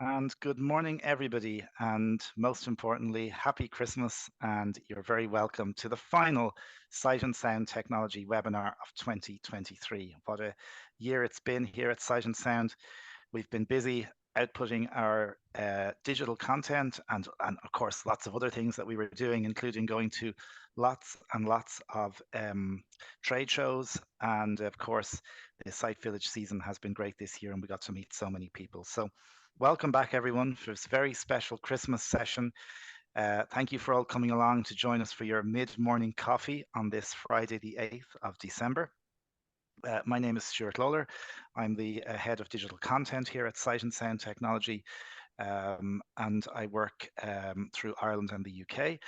And good morning, everybody. And most importantly, happy Christmas. And you're very welcome to the final Sight and Sound Technology webinar of 2023. What a year it's been here at Sight and Sound. We've been busy outputting our digital content and, of course, lots of other things that we were doing, including going to lots and lots of trade shows. And, of course, the Site Village season has been great this year, and we got to meet so many people. So welcome back, everyone, for this very special Christmas session. Thank you for all coming along to join us for your mid-morning coffee on this Friday, the 8th of December. My name is Stuart Lawler. I'm the head of digital content here at Sight and Sound Technology, and I work through Ireland and the UK.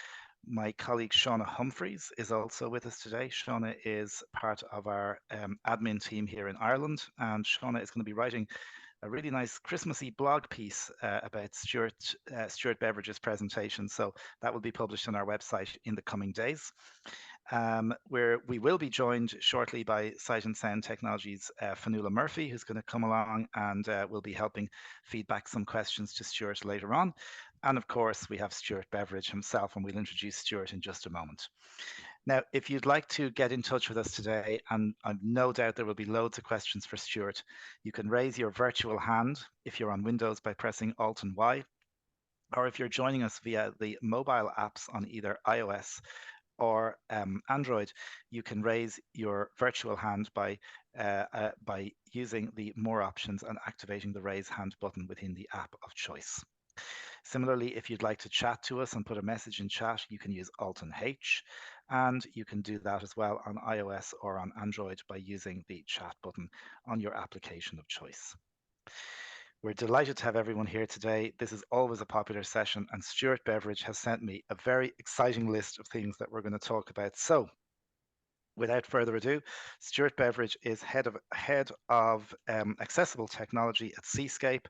My colleague Shauna Humphreys is also with us today. Shauna is part of our admin team here in Ireland, and Shauna is going to be writing a really nice Christmassy blog piece about Stuart Beveridge's presentation. So that will be published on our website in the coming days. Where we will be joined shortly by Sight and Sound Technologies' Fanula Murphy, who's going to come along and will be helping feedback some questions to Stuart later on. And of course, we have Stuart Beveridge himself, and we'll introduce Stuart in just a moment. Now, if you'd like to get in touch with us today, and I've no doubt there will be loads of questions for Stuart, you can raise your virtual hand if you're on Windows by pressing Alt and Y, or if you're joining us via the mobile apps on either iOS or Android, you can raise your virtual hand by using the More options and activating the Raise Hand button within the app of choice. Similarly, if you'd like to chat to us and put a message in chat, you can use Alt and H, and you can do that as well on iOS or on Android by using the chat button on your application of choice. We're delighted to have everyone here today. This is always a popular session, and Stuart Beveridge has sent me a very exciting list of things that we're going to talk about. So, without further ado, Stuart Beveridge is head of accessible technology at Seescape.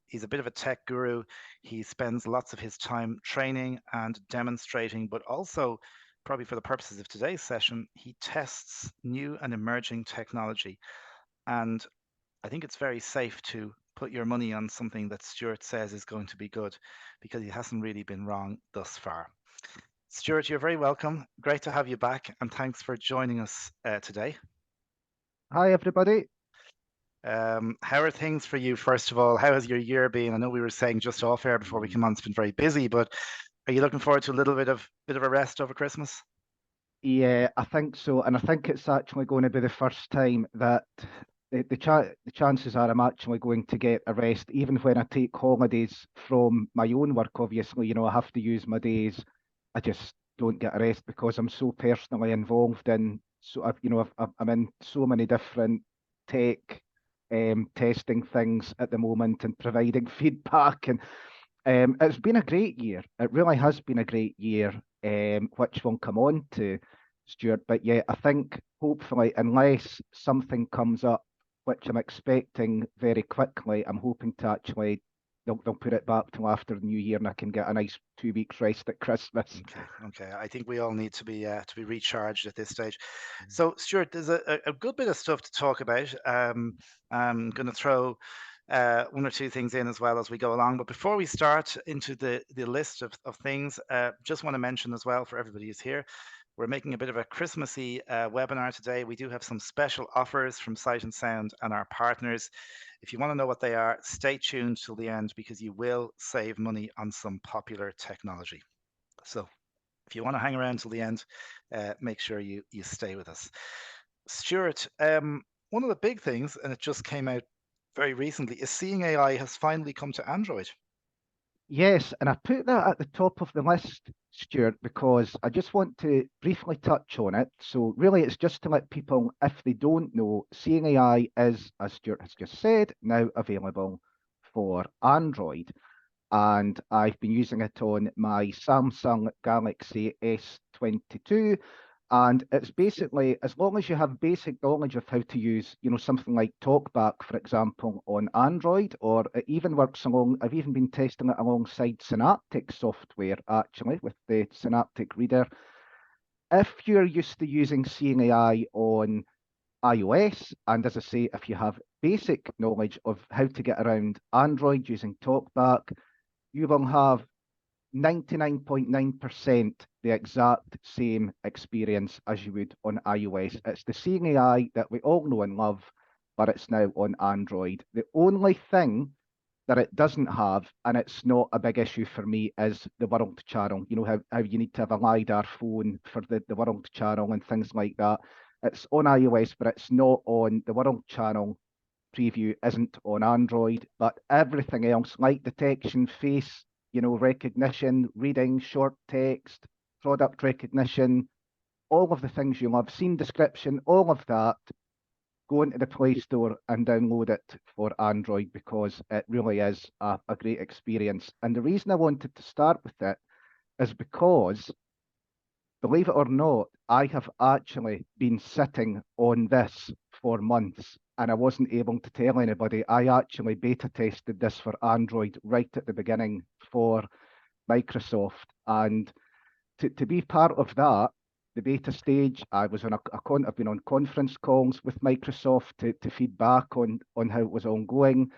He's a bit of a tech guru. He spends lots of his time training and demonstrating, but also, probably for the purposes of today's session, he tests new and emerging technology. And I think it's very safe to put your money on something that Stuart says is going to be good, because he hasn't really been wrong thus far. Stuart, you're very welcome. Great to have you back, and thanks for joining us today. Hi, everybody. How are things for you, first of all? How has your year been? I know we were saying just off air before we came on, it's been very busy, but are you looking forward to a little bit of a rest over Christmas? Yeah, I think so, and I think it's actually going to be the first time that the chances are I'm actually going to get a rest, even when I take holidays from my own work. Obviously, I have to use my days. I just don't get a rest because I'm so personally involved in. So I'm in so many different tech testing things at the moment and providing feedback, and it's been a great year. It really has been a great year, which we'll come on to, Stuart. But yeah, I think hopefully, unless something comes up, which I'm expecting very quickly, I'm hoping to actually they'll put it back till after the new year, and I can get a nice 2 weeks rest at Christmas. Okay. I think we all need to be recharged at this stage. So, Stuart, there's a good bit of stuff to talk about. I'm going to throw one or two things in as well as we go along. But before we start into the list of things, just want to mention as well for everybody who's here, we're making a bit of a Christmassy webinar today. We do have some special offers from Sight and Sound and our partners. If you want to know what they are, stay tuned till the end, because you will save money on some popular technology. So if you want to hang around till the end, make sure you stay with us. Stuart, one of the big things, and it just came out very recently, is Seeing AI has finally come to Android. Yes, and I put that at the top of the list, Stuart, because I just want to briefly touch on it. So really, it's just to let people, if they don't know, Seeing AI is, as Stuart has just said, now available for Android. And I've been using it on my Samsung Galaxy S22. And it's basically, as long as you have basic knowledge of how to use, something like TalkBack, for example, on Android, or it even works I've even been testing it alongside Synaptic software, actually, with the Synaptic Reader. If you're used to using Seeing AI on iOS, and as I say, if you have basic knowledge of how to get around Android using TalkBack, you will have 99.9% the exact same experience as you would on iOS. It's the Seeing AI that we all know and love, but it's now on Android. The only thing that it doesn't have, and it's not a big issue for me, is the world channel. You know how you need to have a LiDAR phone for the world channel and things like that. It's on iOS, but it's not on the world channel preview, isn't on Android. But everything else, like detection, face, recognition, reading, short text, product recognition, all of the things you love, scene description, all of that, go into the Play Store and download it for Android because it really is a great experience. And the reason I wanted to start with it is because, believe it or not, I have actually been sitting on this for months and I wasn't able to tell anybody. I actually beta tested this for Android right at the beginning for Microsoft. And to be part of that, the beta stage, I was on I've been on conference calls with Microsoft to feed back on how it was ongoing.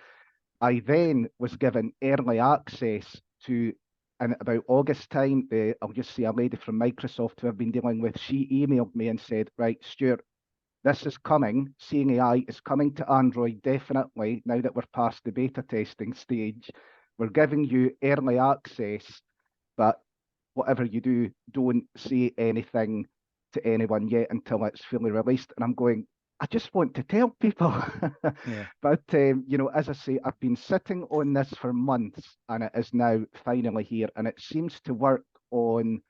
I then was given early access to, in about August time, I'll just say a lady from Microsoft who I've been dealing with, she emailed me and said, right, Stuart, this is coming. Seeing AI is coming to Android definitely now that we're past the beta testing stage. We're giving you early access, but whatever you do, don't say anything to anyone yet until it's fully released. And I'm going, I just want to tell people. Yeah. But, as I say, I've been sitting on this for months and it is now finally here. And it seems to work on,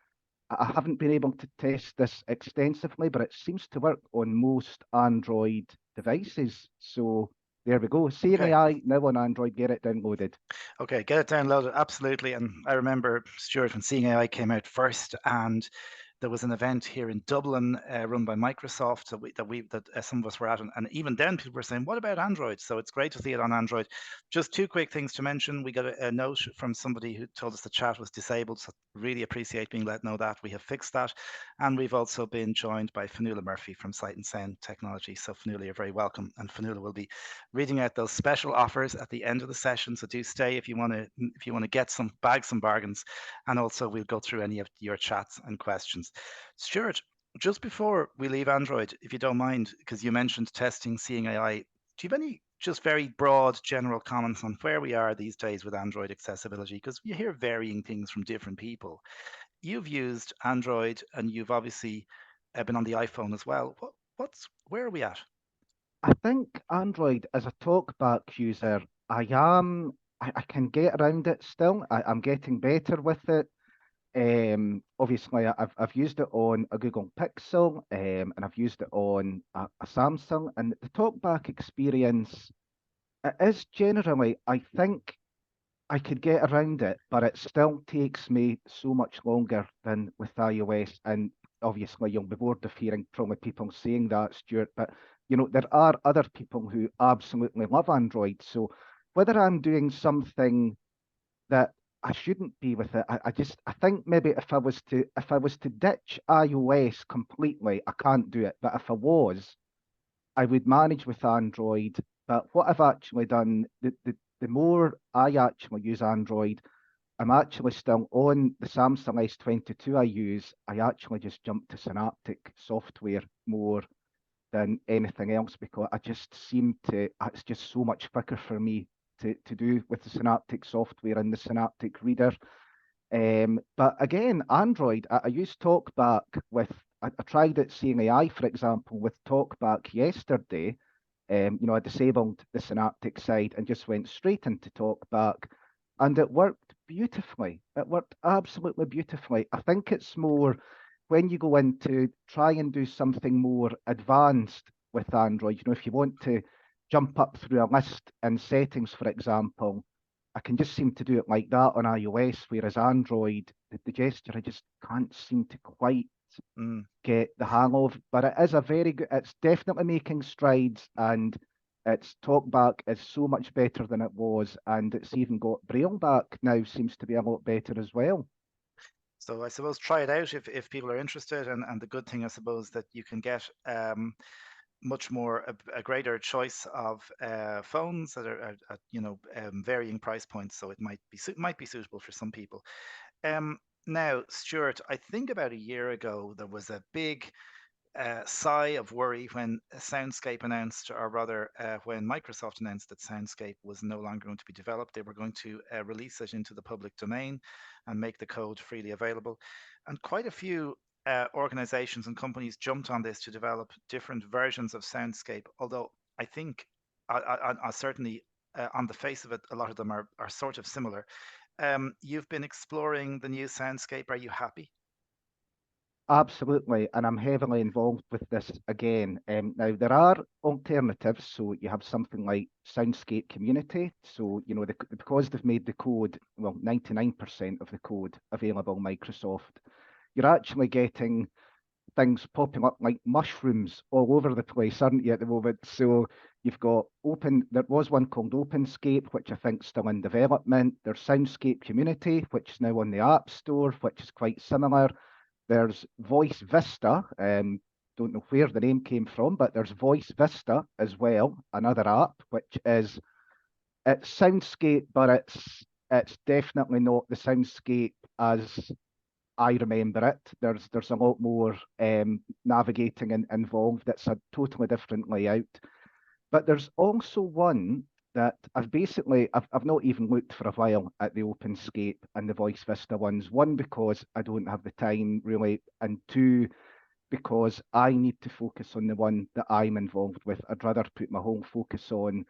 I haven't been able to test this extensively, but it seems to work on most Android devices. So there we go. Seeing Okay. AI now on Android, get it downloaded. Okay, get it downloaded, absolutely. And I remember, Stuart, when Seeing AI came out first, and there was an event here in Dublin run by Microsoft that some of us were at, and even then people were saying, "What about Android?" So it's great to see it on Android. Just two quick things to mention: we got a note from somebody who told us the chat was disabled, so really appreciate being let know that we have fixed that, and we've also been joined by Fanula Murphy from Sight and Sound Technology. So Fanula, you're very welcome, and Fanula will be reading out those special offers at the end of the session. So do stay if you want to get some bargains, and also we'll go through any of your chats and questions. Stuart, just before we leave Android, if you don't mind, because you mentioned testing, seeing AI, do you have any just very broad general comments on where we are these days with Android accessibility? Because you hear varying things from different people. You've used Android and you've obviously been on the iPhone as well. Where are we at? I think Android as a talkback user, I can get around it still. I'm getting better with it. Obviously, I've used it on a Google Pixel, and I've used it on a Samsung, and the talkback experience, it is generally, I think I could get around it, but it still takes me so much longer than with iOS. And obviously, you'll be bored of hearing probably people saying that, Stuart. But there are other people who absolutely love Android. So whether I'm doing something that I shouldn't be with it, I think maybe if I was to ditch iOS completely, I can't do it. But if I was, I would manage with Android, but what I've actually done, the more I actually use Android, I'm actually still on the Samsung S22 I use. I actually just jump to Synaptic software more than anything else because I just seem to, it's just so much quicker for me to do with the Synaptic software and the Synaptic reader. But again, Android, I use TalkBack with, I tried it seeing AI, for example, with TalkBack yesterday. I disabled the Synaptic side and just went straight into TalkBack, and it worked beautifully. It worked absolutely beautifully. I think it's more when you go in to try and do something more advanced with Android, if you want to jump up through a list in settings, for example, I can just seem to do it like that on iOS, whereas Android, the gesture, I just can't seem to quite Mm. get the hang of. But it is a very good, it's definitely making strides, and its talkback is so much better than it was, and it's even got Braille back now, seems to be a lot better as well. So I suppose try it out if people are interested. And the good thing, I suppose, that you can get much more a greater choice of phones that are at varying price points, so it might be suitable for some people. Now, Stuart, I think about a year ago there was a big sigh of worry when Soundscape announced, or rather, when Microsoft announced that Soundscape was no longer going to be developed. They were going to release it into the public domain and make the code freely available. And quite a few organizations and companies jumped on this to develop different versions of Soundscape, although I think, I certainly, on the face of it, a lot of them are sort of similar. You've been exploring the new Soundscape. Are you happy? Absolutely, and I'm heavily involved with this again. Now there are alternatives, so you have something like Soundscape Community. So because they've made the code, well, 99% of the code available Microsoft, you're actually getting things popping up like mushrooms all over the place, aren't you, at the moment? So you've got there was one called OpenScape, which I think is still in development. There's Soundscape Community, which is now on the App Store, which is quite similar. There's Voice Vista. Don't know where the name came from, but there's Voice Vista as well, another app, which is it's Soundscape, but it's definitely not the Soundscape as I remember it. There's a lot more navigating involved. It's a totally different layout. But there's also one that I've not even looked for a while at the OpenScape and the Voice Vista ones. One, because I don't have the time really, and two, because I need to focus on the one that I'm involved with. I'd rather put my whole focus on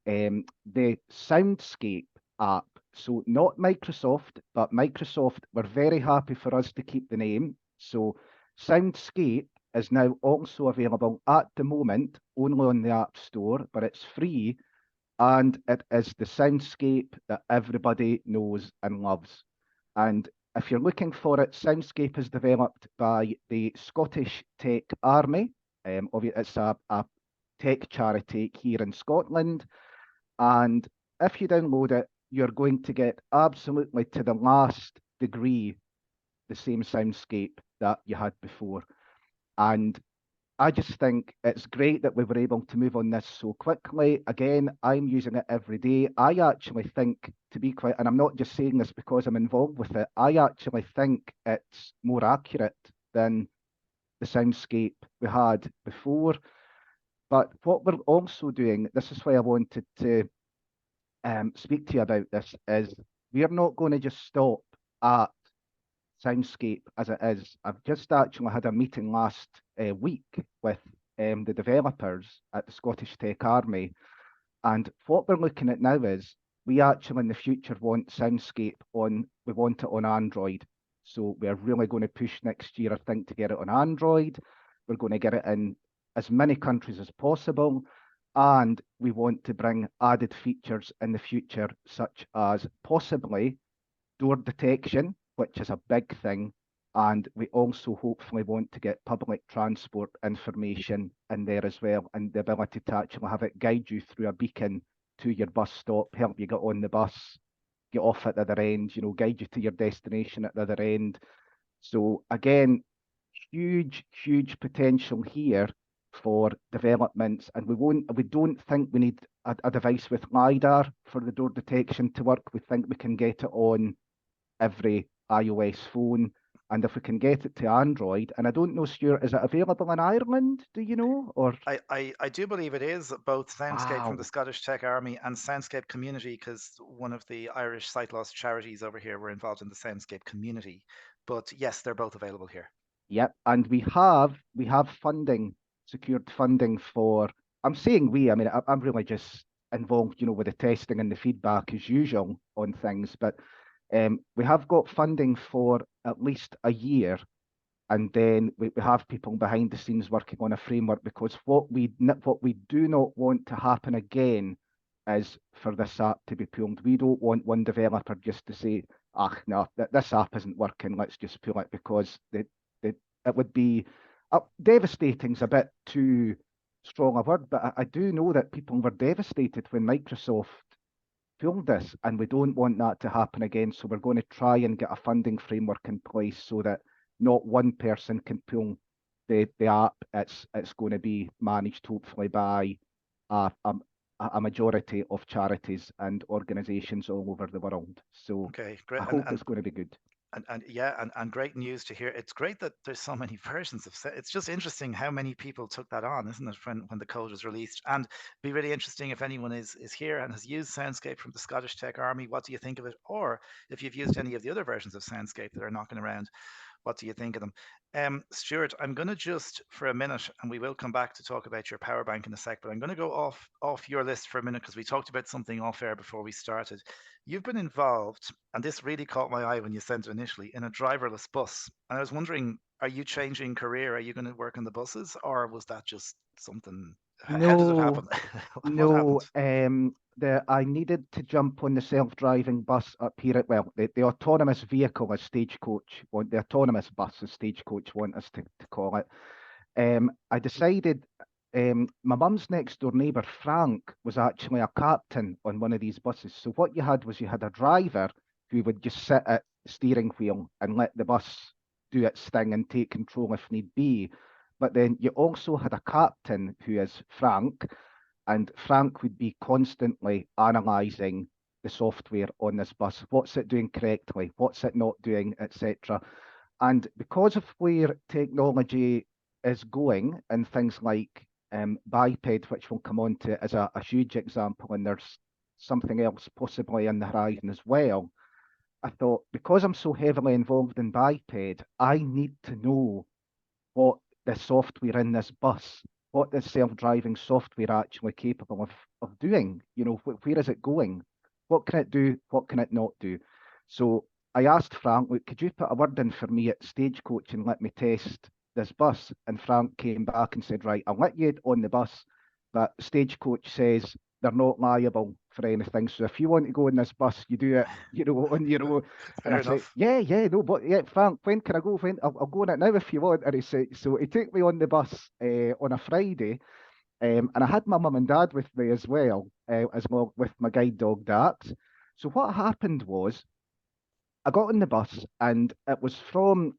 the Soundscape app. So not Microsoft, but Microsoft were very happy for us to keep the name. So Soundscape is now also available at the moment only on the App Store, but it's free, and it is the Soundscape that everybody knows and loves. And if you're looking for it, Soundscape is developed by the Scottish Tech Army. It's a tech charity here in Scotland. And if you download it, you're going to get absolutely to the last degree the same soundscape that you had before. And I just think it's great that we were able to move on this so quickly. Again, I'm using it every day. I actually think, to be quite, and I'm not just saying this because I'm involved with it, I actually think it's more accurate than the soundscape we had before. But what we're also doing, this is why I wanted to speak to you about this, is we are not going to just stop at Soundscape as it is. I've just actually had a meeting last week with the developers at the Scottish Tech Army, and what we're looking at now is we actually in the future want Soundscape we want it on Android. So we're really going to push next year, I think, to get it on Android. We're going to get it in as many countries as possible. And we want to bring added features in the future, such as possibly door detection, which is a big thing. And we also hopefully want to get public transport information in there as well, and the ability to actually have it guide you through a beacon to your bus stop, help you get on the bus, get off at the other end, guide you to your destination at the other end. So again, huge potential here for developments, and we don't think we need a device with LiDAR for the door detection to work. We think we can get it on every iOS phone. And if we can get it to Android, and I don't know, Stuart, is it available in Ireland? Do you know? Or I do believe it is both Soundscape from the wow, Scottish Tech Army and Soundscape Community, because one of the Irish sight loss charities over here were involved in the Soundscape Community. But yes, they're both available here. yep. And we have funding, secured funding for. I'm saying we. I mean, I'm really just involved, with the testing and the feedback as usual on things. But we have got funding for at least a year, and then we have people behind the scenes working on a framework, because what we do not want to happen again is for this app to be pulled. We don't want one developer just to say, ah, no, this app isn't working, let's just pull it, because it would be devastating's a bit too strong a word, but I do know that people were devastated when Microsoft pulled this, and we don't want that to happen again. So we're going to try and get a funding framework in place so that not one person can pull the app, it's going to be managed hopefully by a, a, a majority of charities and organisations all over the world. So Okay, I great. hope it's going to be good. And yeah, and great news to hear. It's great that there's so many versions of It's just interesting how many people took that on, isn't it, when the code was released? And be really interesting if anyone is here and has used Soundscape from the Scottish Tech Army. What do you think of it? Or if you've used any of the other versions of Soundscape that are knocking around, what do you think of them? Stuart, I'm going to just for a minute, and we will come back to talk about your power bank in a sec, but I'm going to go off your list for a minute because we talked about something off air before we started. You've been involved, and this really caught my eye when you sent it initially, in a driverless bus. And I was wondering, are you changing career? Are you going to work on the buses, or was that just something? How did it No, happen? What happened? no. I needed to jump on the self-driving bus up here at the autonomous vehicle, as Stagecoach want the autonomous bus, as Stagecoach want us to call it. I decided my mum's next door neighbour Frank was actually a captain on one of these buses. So what you had a driver who would just sit at the steering wheel and let the bus do its thing and take control if need be. But then you also had a captain who is Frank, and Frank would be constantly analysing the software on this bus. What's it doing correctly? What's it not doing, etc. And because of where technology is going and things like biped, which we'll come on to as a huge example, and there's something else possibly in the horizon as well, I thought because I'm so heavily involved in biped, I need to know what the software in this bus, what the self-driving software actually capable of doing. You know, where is it going? What can it do? What can it not do? So I asked Frank, look, could you put a word in for me at Stagecoach and let me test this bus? And Frank came back and said, right, I'll let you on the bus, but Stagecoach says they're not liable for anything. So if you want to go in this bus, you do it, you know, on your own. And I Fair said, enough. yeah, yeah, no, but yeah, Frank, when can I go? When I'll go on it now if you want. And he said, so he took me on the bus on a Friday, and I had my mum and dad with me as well with my guide dog Dax. So what happened was I got on the bus, and it was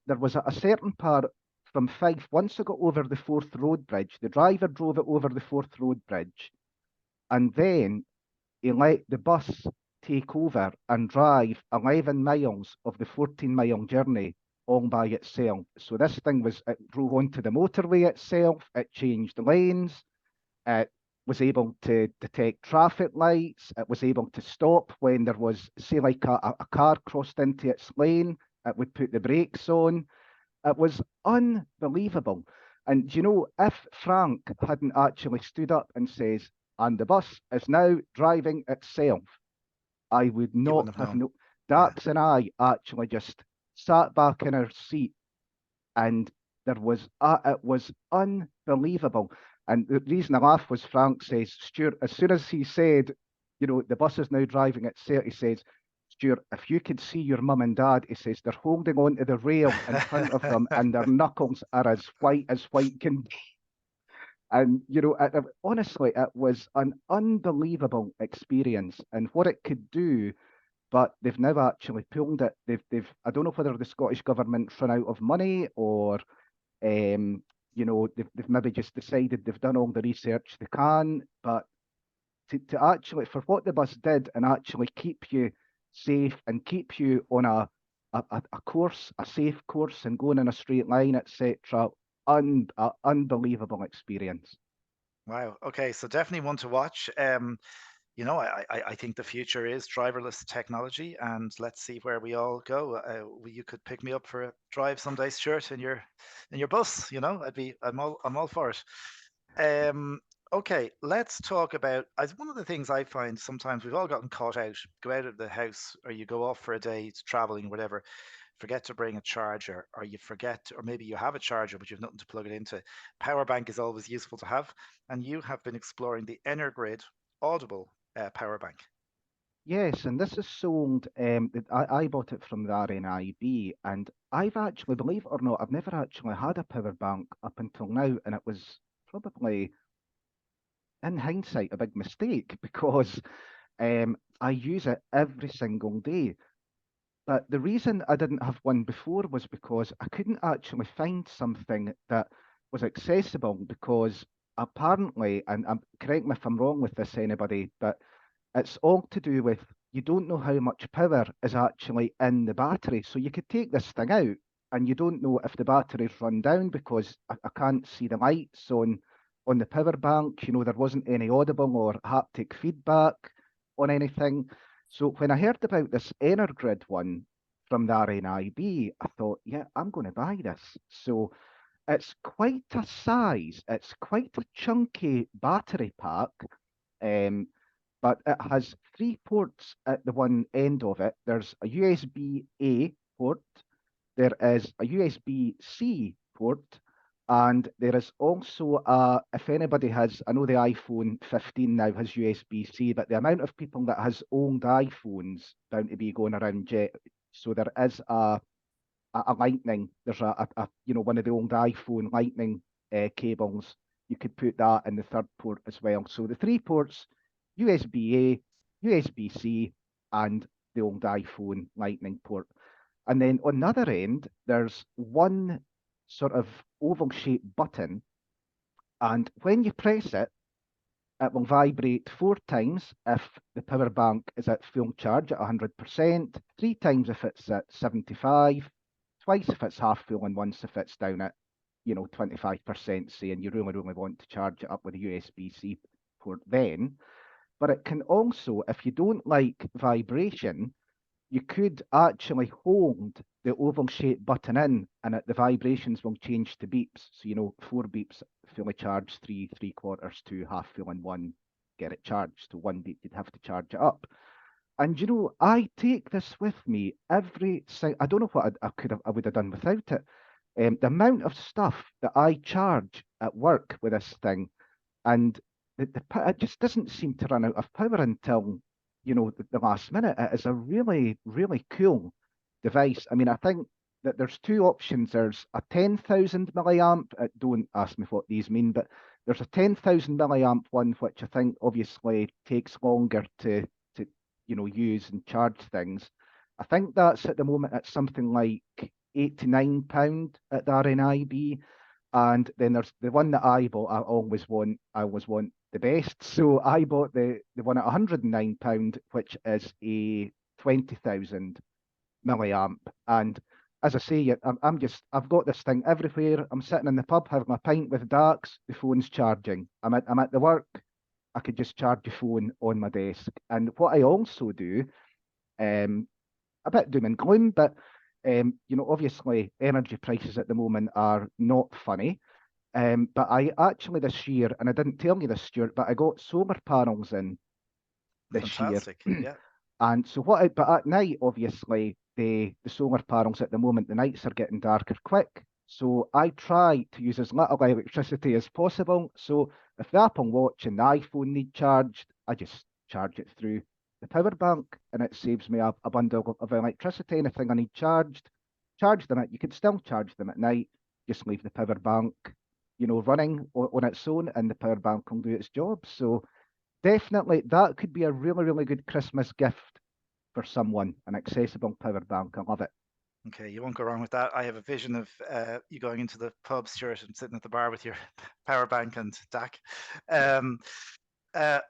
there was a certain part from Fife. Once I got over the Forth Road Bridge, the driver drove it over the Forth Road Bridge, and then he let the bus take over and drive 11 miles of the 14-mile journey all by itself. So this thing it drove onto the motorway itself, it changed lanes, it was able to detect traffic lights, it was able to stop when there was, say, like a car crossed into its lane, it would put the brakes on. It was unbelievable. And you know, if Frank hadn't actually stood up and says, and the bus is now driving itself, I would You not wouldn't have have known. no. Yeah. Dax and I actually just sat back in our seat, and it was unbelievable. And the reason I laugh was Frank says, Stuart, as soon as he said, you know, the bus is now driving itself, he says, Stuart, if you could see your mum and dad, he says they're holding on to the rail in front of them and their knuckles are as white can be. And, you know, honestly, it was an unbelievable experience and what it could do, but they've now actually pulled it. I don't know whether the Scottish government's run out of money or, you know, they've maybe just decided they've done all the research they can, but to actually, for what the bus did and actually keep you safe and keep you on a course, a safe course and going in a straight line, etc. Unbelievable experience. Wow. Okay. So definitely one to watch. I think the future is driverless technology, and let's see where we all go. You could pick me up for a drive someday, Stuart, in your bus. I'm all for it. Um, okay, let's talk about as one of the things I find sometimes we've all gotten caught out. Go out of the house, or you go off for a day, traveling, whatever. Forget to bring a charger, or you forget, or maybe you have a charger but you've nothing to plug it into. Power bank is always useful to have, and you have been exploring the Energrid Audible power bank. Yes, and this is sold. I bought it from the RNIB, and I've actually, believe it or not, I've never actually had a power bank up until now, and it was probably, in hindsight, a big mistake because I use it every single day. But the reason I didn't have one before was because I couldn't actually find something that was accessible because apparently, and correct me if I'm wrong with this, anybody, but it's all to do with you don't know how much power is actually in the battery. So you could take this thing out and you don't know if the battery's run down because I can't see the lights on the power bank. There wasn't any audible or haptic feedback on anything. So when I heard about this Energrid one from the RNIB, I thought, yeah, I'm going to buy this. So it's quite a size, it's quite a chunky battery pack, um, but it has three ports at the one end of it. There's a USB-A port, there is a USB-C port, and there is also if anybody has, I know the iPhone 15 now has USB-C, but the amount of people that has old iPhones bound to be going around jet. So there is a lightning. There's one of the old iPhone lightning cables. You could put that in the third port as well. So the three ports: USB-A, USB-C, and the old iPhone lightning port. And then on the other end, there's one sort of oval-shaped button, and when you press it, it will vibrate 4 times if the power bank is at full charge at 100%, 3 times if it's at 75, twice if it's half full, and once if it's down at 25%, say, and you really want to charge it up with a USB-C port then. But it can also, if you don't like vibration, you could actually hold the oval shaped button in and the vibrations will change to beeps. So, 4 beeps, fully charged, three quarters, two, half full, and one, get it charged. So 1 beep, you'd have to charge it up. And I take this with me every I don't know what I would have done without it. The amount of stuff that I charge at work with this thing, and it just doesn't seem to run out of power until the last minute. It is a really, really cool device. I mean, I think that there's two options. There's a 10,000 milliamp. Don't ask me what these mean, but there's a 10,000 milliamp one, which I think obviously takes longer to use and charge things. I think that's at the moment at something like £89 at the RNIB. And then there's the one that I bought. I always want the best. So I bought the one at £109, which is a 20,000 milliamp. And as I say, I've got this thing everywhere. I'm sitting in the pub having a pint with Dax. The phone's charging. I'm at the work. I could just charge the phone on my desk. And what I also do, a bit doom and gloom, but obviously energy prices at the moment are not funny. But I actually this year, and I didn't tell you this, Stuart, but I got solar panels in this year. Fantastic. Yeah. And so but at night, obviously, the solar panels at the moment, the nights are getting darker quick. So I try to use as little electricity as possible. So if the Apple Watch and the iPhone need charged, I just charge it through the power bank, and it saves me a bundle of electricity. Anything I need charged, charge them at. You could still charge them at night. Just leave the power bank, running on its own, and the power bank will do its job. So definitely, that could be a really, really good Christmas gift for someone, an accessible power bank. I love it. Okay, you won't go wrong with that. I have a vision of you going into the pub, Stuart, and sitting at the bar with your power bank and DAC.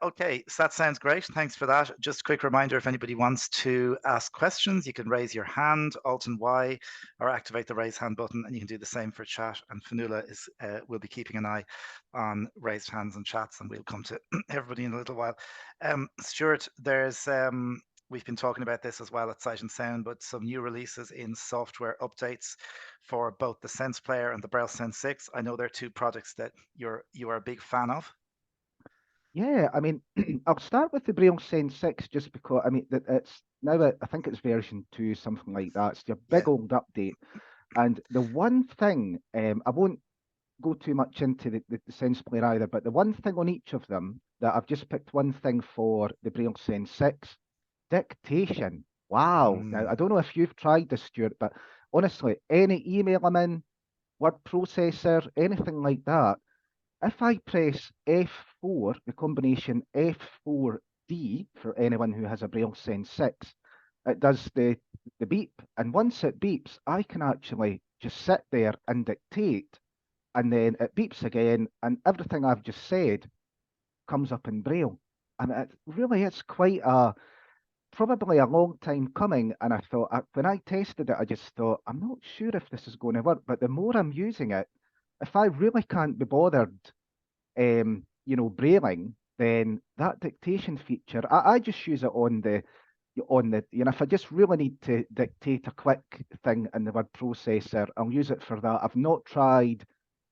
Okay, so that sounds great. Thanks for that. Just a quick reminder, if anybody wants to ask questions, you can raise your hand, Alt and Y, or activate the raise hand button, and you can do the same for chat. And Fanula will be keeping an eye on raised hands and chats, and we'll come to everybody in a little while. Stuart, we've been talking about this as well at Sight and Sound, but some new releases in software updates for both the Sense Player and the Braille Sense 6. I know they're two products that you are a big fan of. Yeah, I mean, I'll start with the Braille Sense 6 just because, I mean, it's now, I think it's version 2, something like that. It's a big Yeah. old update. And the one thing, I won't go too much into the Sense Player either, but the one thing on each of them that I've just picked one thing for the Braille Sense 6, dictation. Wow. Now, I don't know if you've tried this, Stuart, but honestly, any email I'm in, word processor, anything like that, if I press F4, the combination F4D for anyone who has a Braille Sense 6, it does the beep. And once it beeps, I can actually just sit there and dictate and then it beeps again, and everything I've just said comes up in Braille. And it really is quite probably a long time coming. And I thought, when I tested it, I just thought, I'm not sure if this is going to work. But the more I'm using it, if I really can't be bothered, brailing, then that dictation feature, I just use it if I just really need to dictate a quick thing in the word processor, I'll use it for that. I've not tried,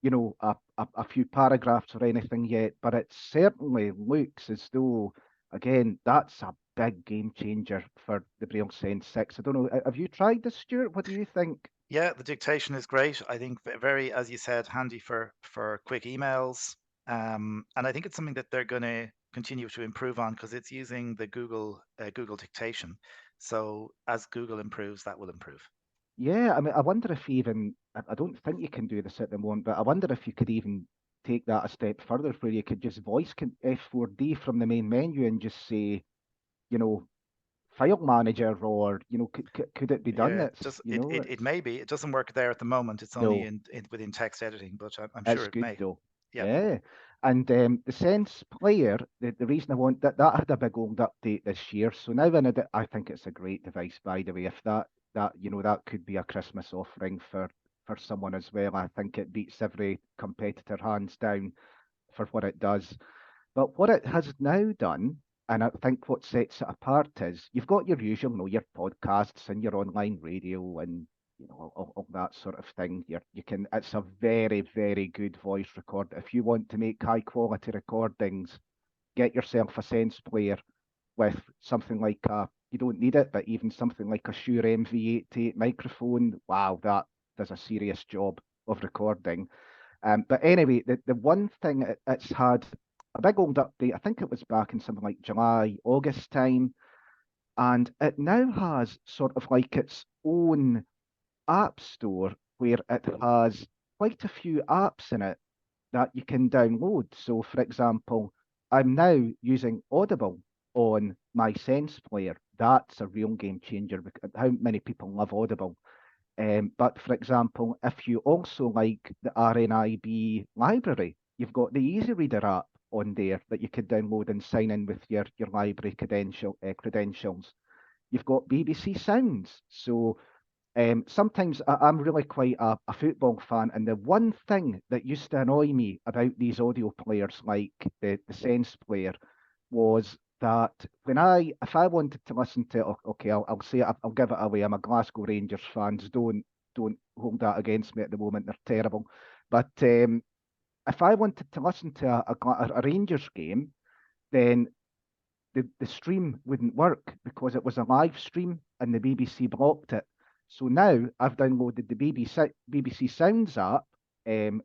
a few paragraphs or anything yet, but it certainly looks as though, again, that's a big game changer for the Braille Sense 6. I don't know, have you tried this, Stuart? What do you think? Yeah, the dictation is great. I think very, as you said, handy for quick emails. And I think it's something that they're going to continue to improve on because it's using the Google dictation. So as Google improves, that will improve. Yeah, I mean, I wonder if even, I don't think you can do this at the moment, but I wonder if you could even take that a step further where you could just voice F4D from the main menu and just say, you know, file manager, or, could it be done? Yeah, It's, just it may be. It doesn't work there at the moment. It's only no, within text editing, but I'm sure it's it good may. though. Yeah. Yeah. And the Sense player, the reason I want that had a big old update this year. So now I think it's a great device, by the way. If that could be a Christmas offering for someone as well. I think it beats every competitor hands down for what it does. But what it has now done, and I think what sets it apart is you've got your usual, your podcasts and your online radio and all that sort of thing. It's a very, very good voice recorder. If you want to make high quality recordings, get yourself a Sense player with something like you don't need it, but even something like a Shure MV88 microphone. Wow, that does a serious job of recording. But anyway, the one thing it's had a big old update. I think it was back in something like July, August time, and it now has sort of like its own app store where it has quite a few apps in it that you can download. So, for example, I'm now using Audible on my Sense player. That's a real game changer because how many people love Audible. But for example, if you also like the RNIB library, you've got the Easy Reader app on there that you could download and sign in with your library credentials. You've got BBC Sounds. So sometimes I'm really quite a football fan, and the one thing that used to annoy me about these audio players, like the Sense player, was that if I wanted to listen to, okay, I'll say it, I'll give it away. I'm a Glasgow Rangers fan. Don't hold that against me at the moment. They're terrible. But if I wanted to listen to a Rangers game, then the stream wouldn't work because it was a live stream and the BBC blocked it. So now I've downloaded the BBC Sounds app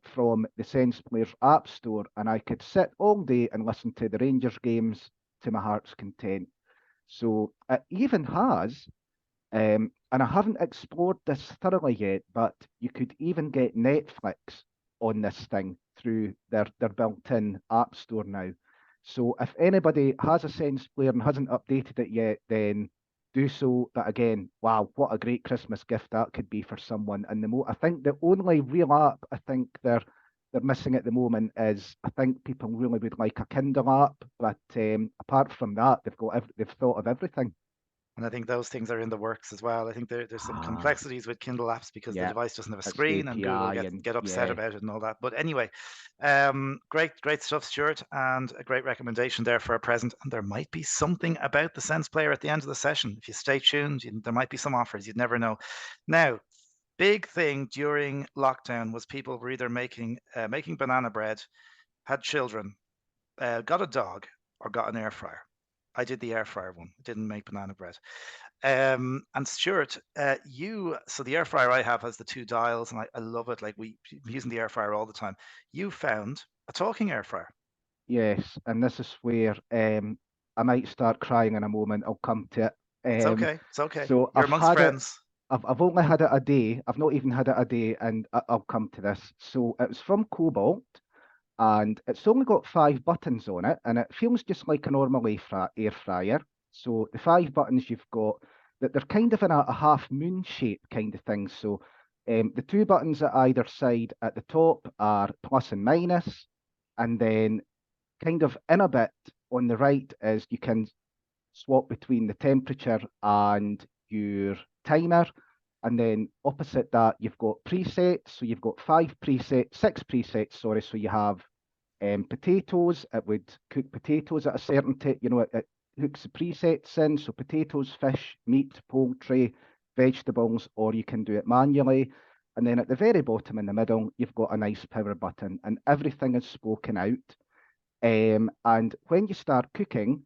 from the Sense Player's App Store, and I could sit all day and listen to the Rangers games to my heart's content. So it even has, and I haven't explored this thoroughly yet, but you could even get Netflix on this thing through their built-in app store now. So if anybody has a Sense player and hasn't updated it yet, then do so. But again, wow, what a great Christmas gift that could be for someone. And I think the only real app I think they're missing at the moment is I think people really would like a Kindle app, but apart from that, they've thought of everything. And I think those things are in the works as well. I think there's some Ah, complexities with Kindle apps because the yeah, device doesn't have a it's the screen and Google API get and get upset yeah. about it and all that. But anyway, great stuff, Stuart, and a great recommendation there for a present. And there might be something about the Sense Player at the end of the session. If you stay tuned, there might be some offers. You'd never know. Now, big thing during lockdown was people were either making banana bread, had children, got a dog, or got an air fryer. I did the air fryer one. Didn't make banana bread. And Stuart, so the air fryer I have has the two dials, and I love it. Like I'm using the air fryer all the time. You found a talking air fryer. Yes, and this is where I might start crying in a moment. I'll come to It's it. okay. It's okay. So You're I've amongst had it. friends. I've only had it a day. I've not even had it a day, and I'll come to this. So it was from Cobalt, and it's only got 5 buttons on it, and it feels just like a normal air fryer. So the 5 buttons you've got that they're kind of in a half moon shape kind of thing. So The two buttons at either side at the top are plus and minus, and then kind of in a bit on the right is you can swap between the temperature and your timer. And then opposite that, you've got presets. So you've got six presets, sorry. So you have potatoes. It would cook potatoes at a certain, it hooks the presets in. So potatoes, fish, meat, poultry, vegetables, or you can do it manually. And then at the very bottom in the middle, you've got a nice power button and everything is spoken out. And when you start cooking,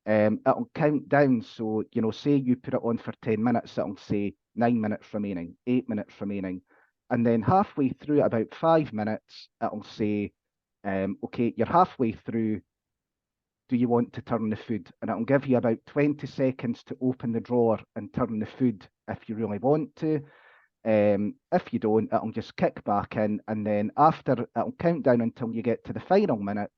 it'll count down. So, say you put it on for 10 minutes, it'll say 9 minutes remaining, 8 minutes remaining. And then halfway through, about 5 minutes, it'll say, okay, you're halfway through. Do you want to turn the food? And it'll give you about 20 seconds to open the drawer and turn the food if you really want to. If you don't, it'll just kick back in. And then after, it'll count down until you get to the final minute.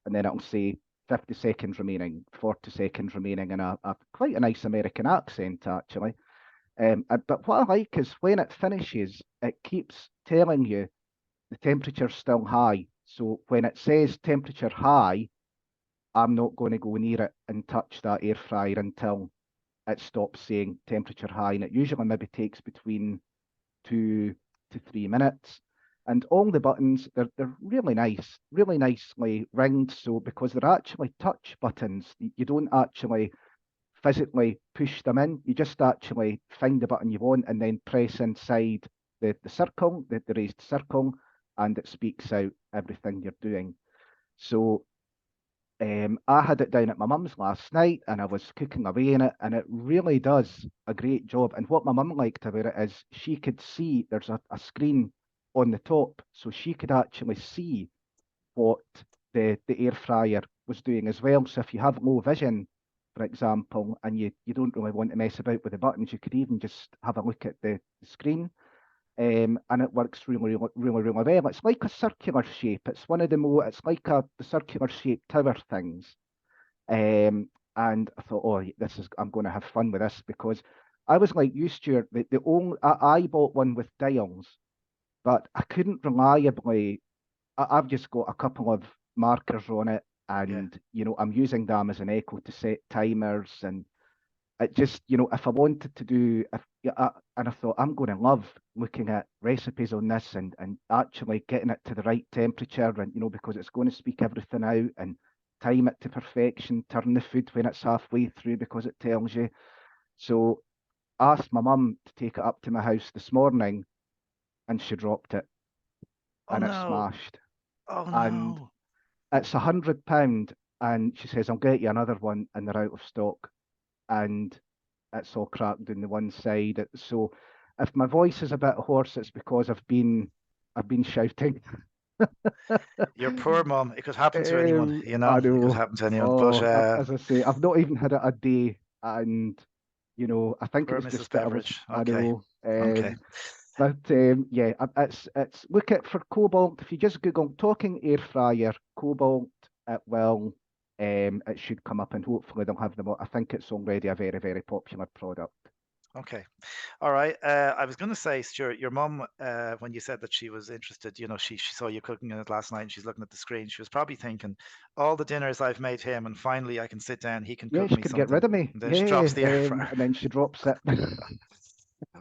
And then it'll say 50 seconds remaining, 40 seconds remaining, in a quite a nice American accent, actually. But what I like is when it finishes, it keeps telling you the temperature's still high. So when it says temperature high, I'm not going to go near it and touch that air fryer until it stops saying temperature high. And it usually maybe takes between 2 to 3 minutes. And all the buttons, they're really nice, really nicely ringed. So because they're actually touch buttons, you don't actually physically push them in. You just actually find the button you want and then press inside the circle, the raised circle, and it speaks out everything you're doing. So I had it down at my mum's last night and I was cooking away in it, and it really does a great job. And what my mum liked about it is she could see there's a screen on the top, so she could actually see what the air fryer was doing as well. So if you have low vision, for example, and you don't really want to mess about with the buttons, you could even just have a look at the screen. And it works really, really, really well. It's like a circular shape. It's one of the more, it's like the circular shaped tower things. And I thought, oh, I'm going to have fun with this, because I was like you, Stuart. I bought one with dials, but I couldn't reliably. I've just got a couple of markers on it, Yeah. and I'm using them as an echo to set timers, and it just, if I wanted to do, and I thought I'm going to love looking at recipes on this and actually getting it to the right temperature, and because it's going to speak everything out and time it to perfection, turn the food when it's halfway through because it tells you. So I asked my mum to take it up to my house this morning, and she dropped it Oh and it no. smashed. Oh And no. it's £100, and she says, I'll get you another one, and they're out of stock. And it's all cracked in the one side. So if my voice is a bit hoarse, it's because I've been shouting. Your poor mum. It could happen to anyone, I It could know. happen to anyone. But Oh, as I say, I've not even had it a day, and I think it poor was Mrs. just that I was. Beveridge. I Okay. know. Okay. But yeah, it's look at for Cobalt. If you just Google talking air fryer Cobalt, it should come up, and hopefully they'll have them. I think it's already a very, very popular product. Okay. All right. I was going to say, Stuart, your mum, when you said that she was interested, she saw you cooking it last night and she's looking at the screen. She was probably thinking, all the dinners I've made him, and finally I can sit down, he can Yeah, cook she me could get something. rid of me. And then she drops Yeah, the air fryer. and then she drops it.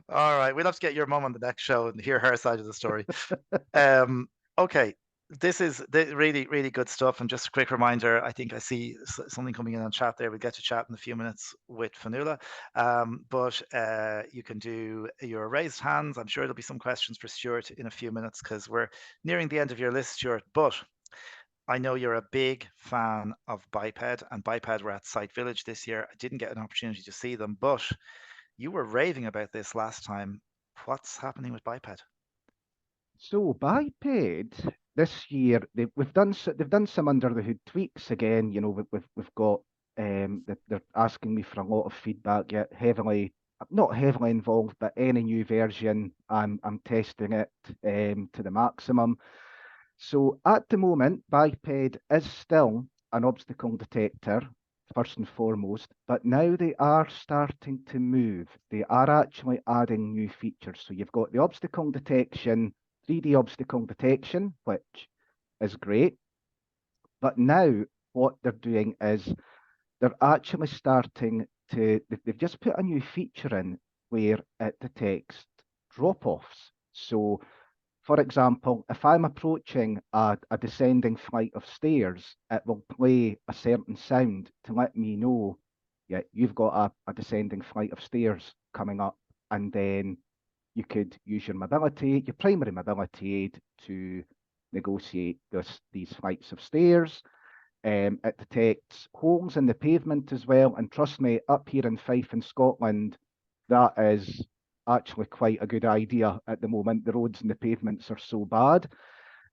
All right. We'll have to get your mum on the next show and hear her side of the story. Um, okay. This is really, really good stuff. And just a quick reminder, I think I see something coming in on chat there. We'll get to chat in a few minutes with Fanula. But you can do your raised hands. I'm sure there'll be some questions for Stuart in a few minutes because we're nearing the end of your list, Stuart. But I know you're a big fan of Biped, and Biped were at Site Village this year. I didn't get an opportunity to see them, but you were raving about this last time. What's happening with Biped? So Biped this year, they've done some under the hood tweaks again. We've got they're asking me for a lot of feedback. Yet heavily, not heavily involved, but any new version, I'm testing it to the maximum. So at the moment, Biped is still an obstacle detector first and foremost, but now they are starting to move. They are actually adding new features. So you've got the obstacle detection, 3D obstacle detection, which is great. But now what they're doing is they're actually starting to, they've just put a new feature in where it detects drop-offs. So for example, if I'm approaching a descending flight of stairs, it will play a certain sound to let me know, yeah, you've got a descending flight of stairs coming up. And then you could use your mobility, your primary mobility aid to negotiate these flights of stairs. It detects holes in the pavement as well. And trust me, up here in Fife in Scotland, that is actually quite a good idea at the moment. The roads and the pavements are so bad.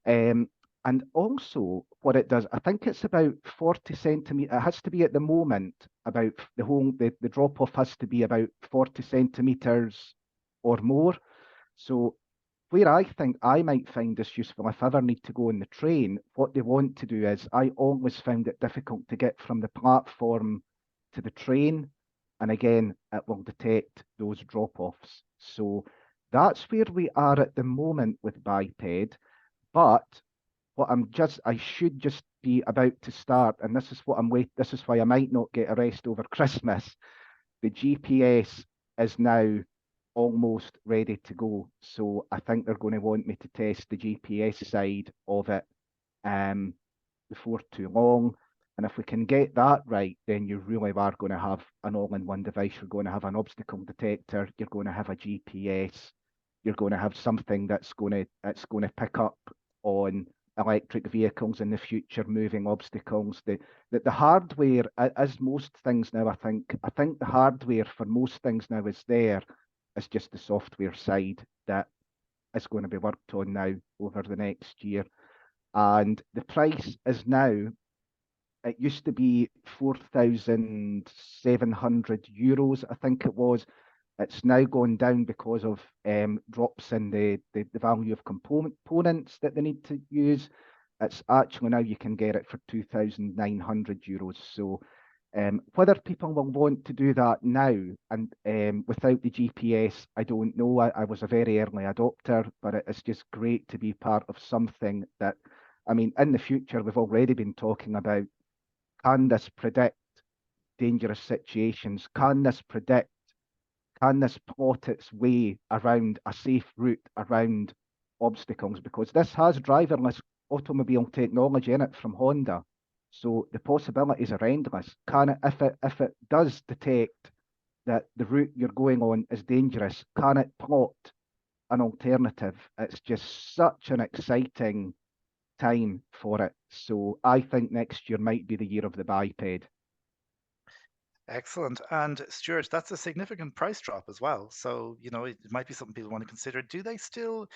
Um, and also, what it does, I think it's about 40 centimetre. It has to be at the moment about the drop off has to be about 40 centimetres or more. So where I think I might find this useful if I ever need to go on the train, what they want to do is I always found it difficult to get from the platform to the train. And again, it will detect those drop-offs. So that's where we are at the moment with Biped. But I should just be about to start, and this is what this is why I might not get a rest over Christmas. The GPS is now almost ready to go. So I think they're going to want me to test the GPS side of it um, before too long. And if we can get that right, then you really are going to have an all-in-one device. You're going to have an obstacle detector. You're going to have a GPS. You're going to have something that's going to pick up on electric vehicles in the future, moving obstacles. The hardware, as most things now, I think the hardware for most things now is there. It's just the software side that is going to be worked on now over the next year. And the price is now, it used to be €4,700, I think it was. It's now gone down because of drops in the value of components that they need to use. It's actually now you can get it for €2,900. So whether people will want to do that now and without the GPS, I don't know. I was a very early adopter, but it's just great to be part of something that, I mean, in the future, we've already been talking about, can this predict dangerous situations? Can this plot its way around a safe route around obstacles? Because this has driverless automobile technology in it from Honda. So the possibilities are endless. Can it, if it does detect that the route you're going on is dangerous, can it plot an alternative? It's just such an exciting time for it. So I think next year might be the year of the biped. Excellent. And Stuart, that's a significant price drop as well. So, it might be something people want to consider. Do they still,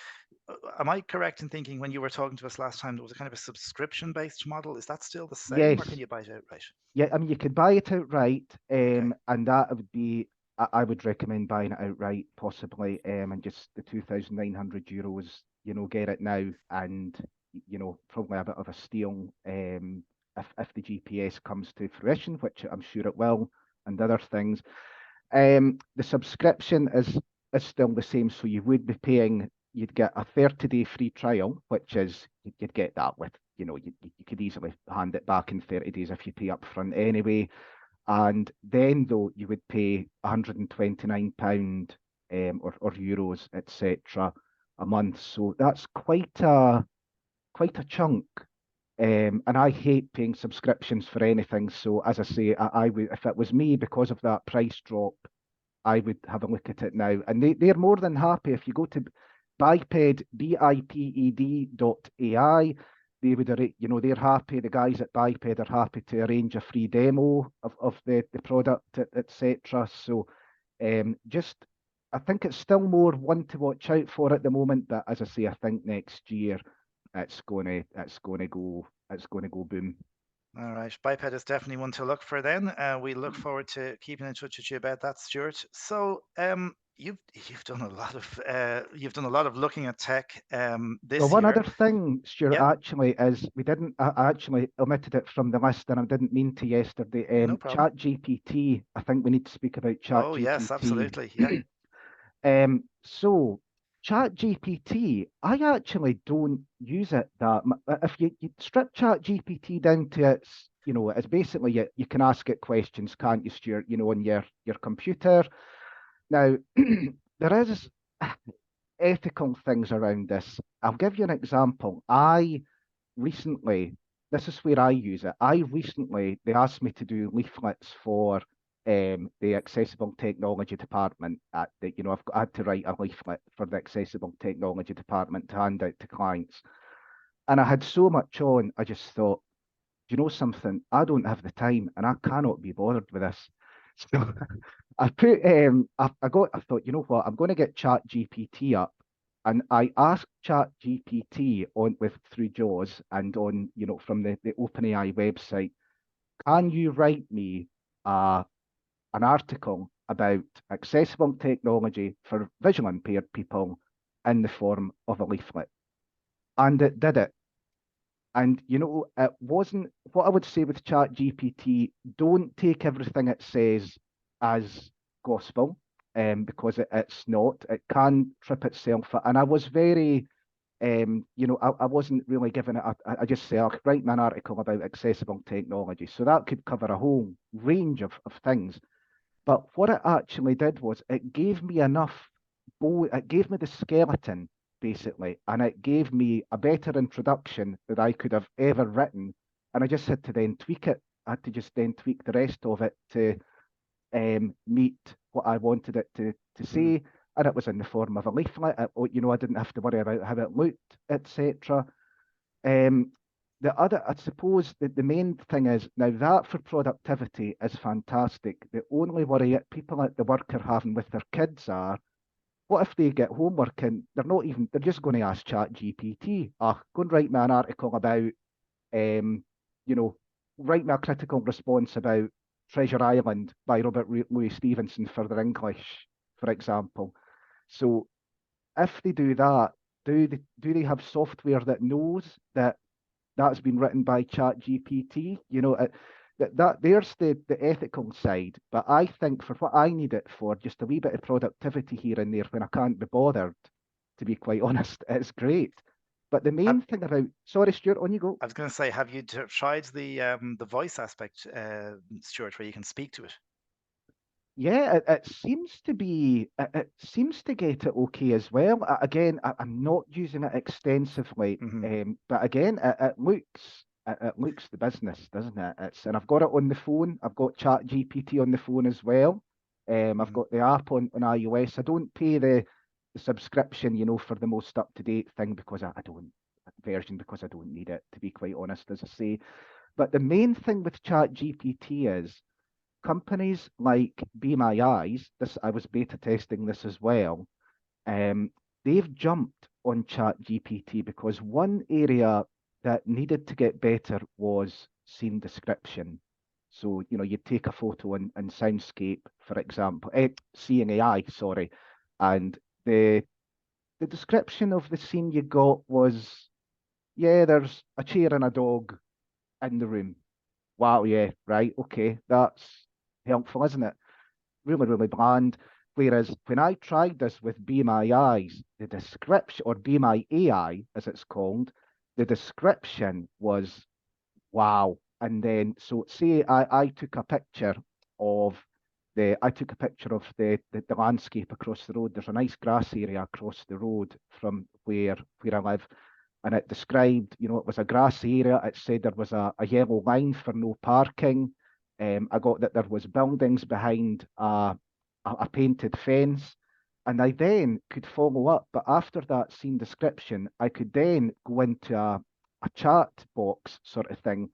am I correct in thinking when you were talking to us last time, it was a kind of a subscription-based model? Is that still the same, or can Yes, you buy it outright? yeah, I mean, you could buy it outright, Okay. and that would be, I would recommend buying it outright, possibly, and just the €2,900, get it now, and probably a bit of a steal, if the GPS comes to fruition, which I'm sure it will, and other things. The subscription is still the same, so you would be paying. You'd get a 30-day free trial, which is you'd get that with, you could easily hand it back in 30 days if you pay up front anyway. And then though you would pay £129 or euros, etc., a month. So that's quite a chunk. And I hate paying subscriptions for anything. So as I say, I would, if it was me, because of that price drop, I would have a look at it now. And they're more than happy if you go to biped, biped.ai, they would, they're happy. The guys at Biped are happy to arrange a free demo of the product, etc. So just, I think it's still more one to watch out for at the moment. But as I say, I think next year it's going to go boom. All right. Biped is definitely one to look for then. We look forward to keeping in touch with you about that, Stuart. So, you've done a lot of looking at tech Well, this one year. other thing, Stuart, Yeah, actually, is I actually omitted it from the list, and I didn't mean to yesterday. no problem. Chat GPT. I think we need to speak about Chat Oh yes, GPT. absolutely. Yeah. So Chat GPT, I actually don't use it that much. If you strip Chat GPT down to its, it's basically you can ask it questions, can't you, Stuart? On your computer. Now, there is ethical things around this. I'll give you an example. I recently, this is where I use it. They asked me to do leaflets for the accessible technology department I had to write a leaflet for the accessible technology department to hand out to clients. And I had so much on, I just thought, you know something? I don't have the time and I cannot be bothered with this. So I thought, you know what, I'm going to get Chat GPT up. And I asked Chat GPT on with through JAWS and on, from the OpenAI website, can you write me an article about accessible technology for visually impaired people in the form of a leaflet? And it did it. And it wasn't what I would say with Chat GPT, don't take everything it says as gospel, because it's not. It can trip itself. And I was very I wasn't really giving it I just say I'll write me an article about accessible technology. So that could cover a whole range of things. But what it actually did was it gave me it gave me the skeleton, basically, and it gave me a better introduction that I could have ever written. And I just had to then tweak it. I had to just then tweak the rest of it to meet what I wanted it to Mm. say. And it was in the form of a leaflet. I didn't have to worry about how it looked, etc. Um, I suppose that the main thing is now that for productivity is fantastic. The only worry that people at the work are having with their kids are, what if they get homework and they're just going to ask Chat GPT, go and write me an article about, um, you know, write me a critical response about Treasure Island by Robert Louis Stevenson for their English, for example. So if they do that, do they have software that knows that that's been written by Chat GPT? There's the ethical side, but I think for what I need it for, just a wee bit of productivity here and there when I can't be bothered, to be quite honest, it's great. But the Have, main thing about, sorry, Stuart, on you go. I was going to say, have you tried the voice aspect, Stuart, where you can speak to it? Yeah, it seems to be, it seems to get it okay as well. Again, I'm not using it extensively, Hmm. but again, it looks the business, doesn't it? And I've got it on the phone. I've got Chat GPT on the phone as well. I've Hmm. got the app on iOS. I don't pay the subscription, for the most up to date thing because I don't version because I don't need it, to be quite honest, as I say. But the main thing with Chat GPT is companies like Be My Eyes, this I was beta testing this as well. Um, they've jumped on Chat GPT because one area that needed to get better was scene description. So, you'd take a photo in Soundscape, for example, seeing AI, sorry, and the description of the scene you got was, yeah, there's a chair and a dog in the room. Wow, yeah, right, okay, that's helpful, isn't it? Really, really bland. Whereas when I tried this with Be My Eyes, the description, or Be My AI, as it's called, the description was wow. And then, so say I took a picture of I took a picture of the landscape across the road. There's a nice grass area across the road from where I live. And it described, it was a grass area. It said there was a yellow line for no parking. I got that there was buildings behind a painted fence. And I then could follow up. But after that scene description, I could then go into a chat box sort of thing,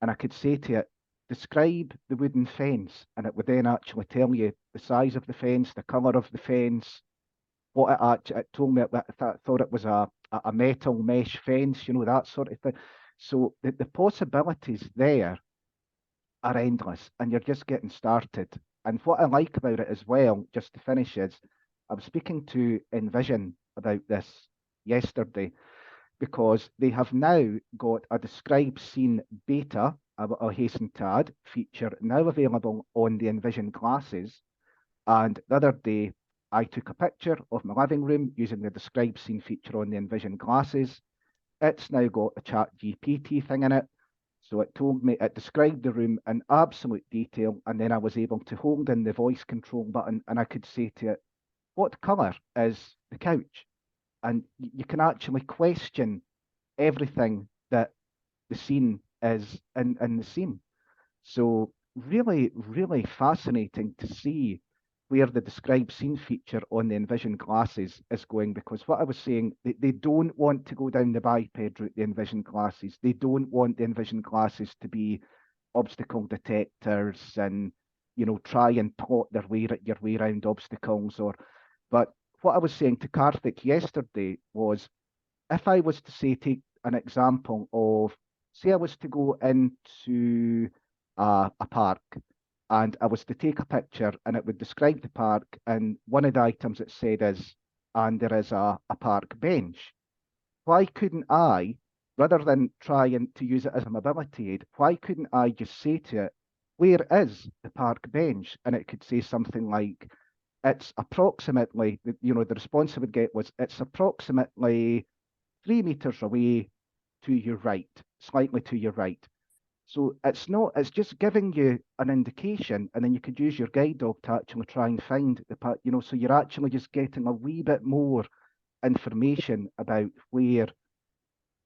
and I could say to it, describe the wooden fence, and it would then actually tell you the size of the fence, the colour of the fence, what it actually, it told me thought it was a metal mesh fence, that sort of thing. So the possibilities there are endless, and you're just getting started. And what I like about it as well, just to finish, is I was speaking to Envision about this yesterday because they have now got a describe scene beta, I'll hasten to add, feature now available on the Envision glasses. And the other day, I took a picture of my living room using the describe scene feature on the Envision glasses. It's now got a chat GPT thing in it. So it told me, it described the room in absolute detail. And then I was able to hold in the voice control button and I could say to it, what colour is the couch? And you can actually question everything that the scene is in the scene. So really, really fascinating to see where the describe scene feature on the Envision glasses is going, because what I was saying, they don't want to go down the biped route, the Envision glasses. They don't want the Envision glasses to be obstacle detectors and, you know, try and plot your way around obstacles. But what I was saying to Karthik yesterday was, if I was to say, take an example of, say I was to go into a park and I was to take a picture and it would describe the park, and one of the items it said is, and there is a park bench. Why couldn't I, rather than trying to use it as a mobility aid, why couldn't I just say to it, where is the park bench? And it could say something like, it's approximately, you know, the response I would get was, it's approximately 3 meters away to your right, slightly to your right. So it's not, it's just giving you an indication, and then you could use your guide dog to actually try and find the part, you know, so you're actually just getting a wee bit more information about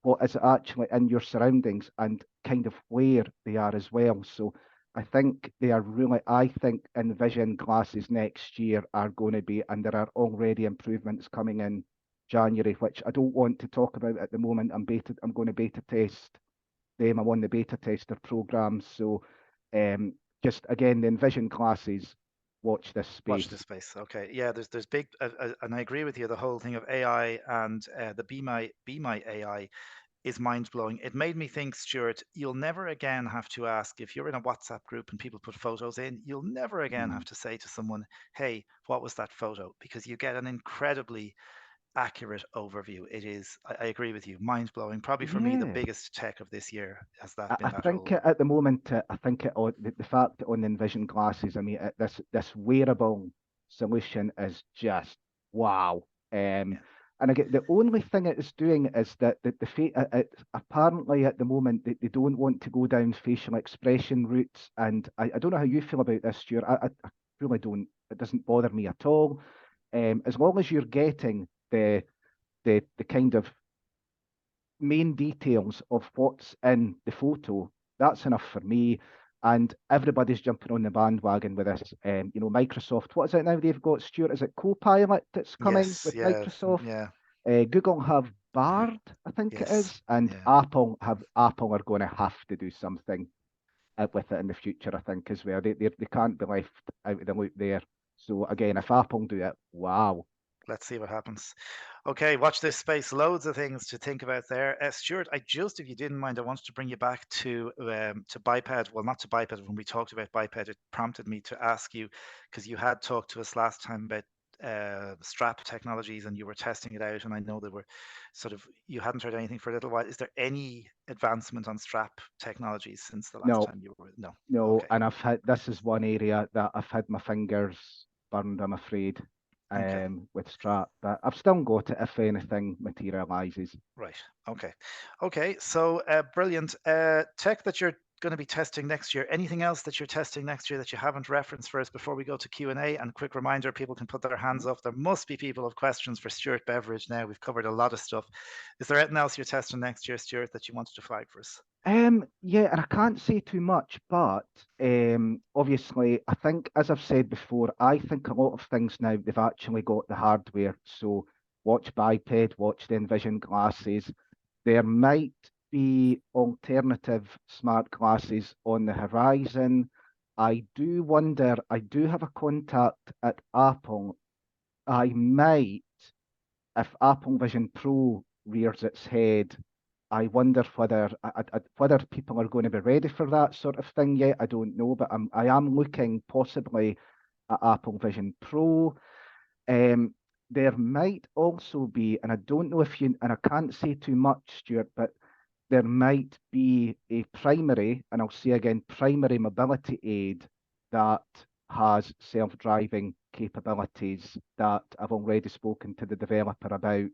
what is actually in your surroundings and kind of where they are as well. So I think they are really, I think Envision glasses next year are going to be, and there are already improvements coming in January, which I don't want to talk about at the moment. I'm going to beta test them. I'm on the beta tester program. So just again, the Envision glasses, watch this Watch space. this space. Okay, yeah. There's big, and I agree with you. The whole thing of AI and the Be My AI is mind blowing. It made me think, Stuart, you'll never again have to ask if you're in a WhatsApp group and people put photos in, you'll never again Mm. have to say to someone, hey, what was that photo? Because you get an incredibly accurate overview. It is, I agree with you, mind blowing. Probably for me, the Yeah. biggest tech of this year has that I been that think whole. at the moment, I think the fact that on the Envision glasses, I mean, this wearable solution is just wow. Yeah. And again, the only thing it is doing is that apparently at the moment they don't want to go down facial expression routes. And I don't know how you feel about this, Stuart. I really don't. It doesn't bother me at all. As long as you're getting the kind of main details of what's in the photo, that's enough for me. And everybody's jumping on the bandwagon with this. You know, Microsoft, what is it now they've got, Stuart? Is it Copilot that's coming Yes. with Yeah. Microsoft? Yeah. Google have Bard, I think it Yes. is, and Yeah. Apple are going to have to do something with it in the future, I think, as well. They can't be left out of the loop there. So again, if Apple do it, wow. Let's see what happens. Okay, watch this space. Loads of things to think about there. Stuart, I just, if you didn't mind, I wanted to bring you back to biped. Well, not to biped. When we talked about biped, it prompted me to ask you, because you had talked to us last time about strap technologies and you were testing it out, and I know they were sort of, you hadn't heard anything for a little while. Is there any advancement on strap technologies since the last No, time you were? No. no, Okay. and this is one area that I've had my fingers burned, I'm afraid, Okay. with strap, but I've still got it if anything materializes. Right. Okay. Okay. So brilliant. Tech that you're going to be testing next year. Anything else that you're testing next year that you haven't referenced for us before we go to Q&A? And quick reminder, people can put their hands up. There must be people with questions for Stuart Beveridge now. We've covered a lot of stuff. Is there anything else you're testing next year, Stuart, that you wanted to flag for us? Yeah, and I can't say too much, but obviously, I think, as I've said before, I think a lot of things now they've actually got the hardware. So watch Biped, watch the Envision glasses. There might be alternative smart glasses on the horizon. I do wonder, I do have a contact at Apple. I might, if Apple Vision Pro rears its head, I wonder whether people are going to be ready for that sort of thing yet. I don't know, but I am looking possibly at Apple Vision Pro. There might also be, and I don't know if you, and I can't say too much, Stuart, but there might be a primary, and I'll say again, primary mobility aid that has self-driving capabilities that I've already spoken to the developer about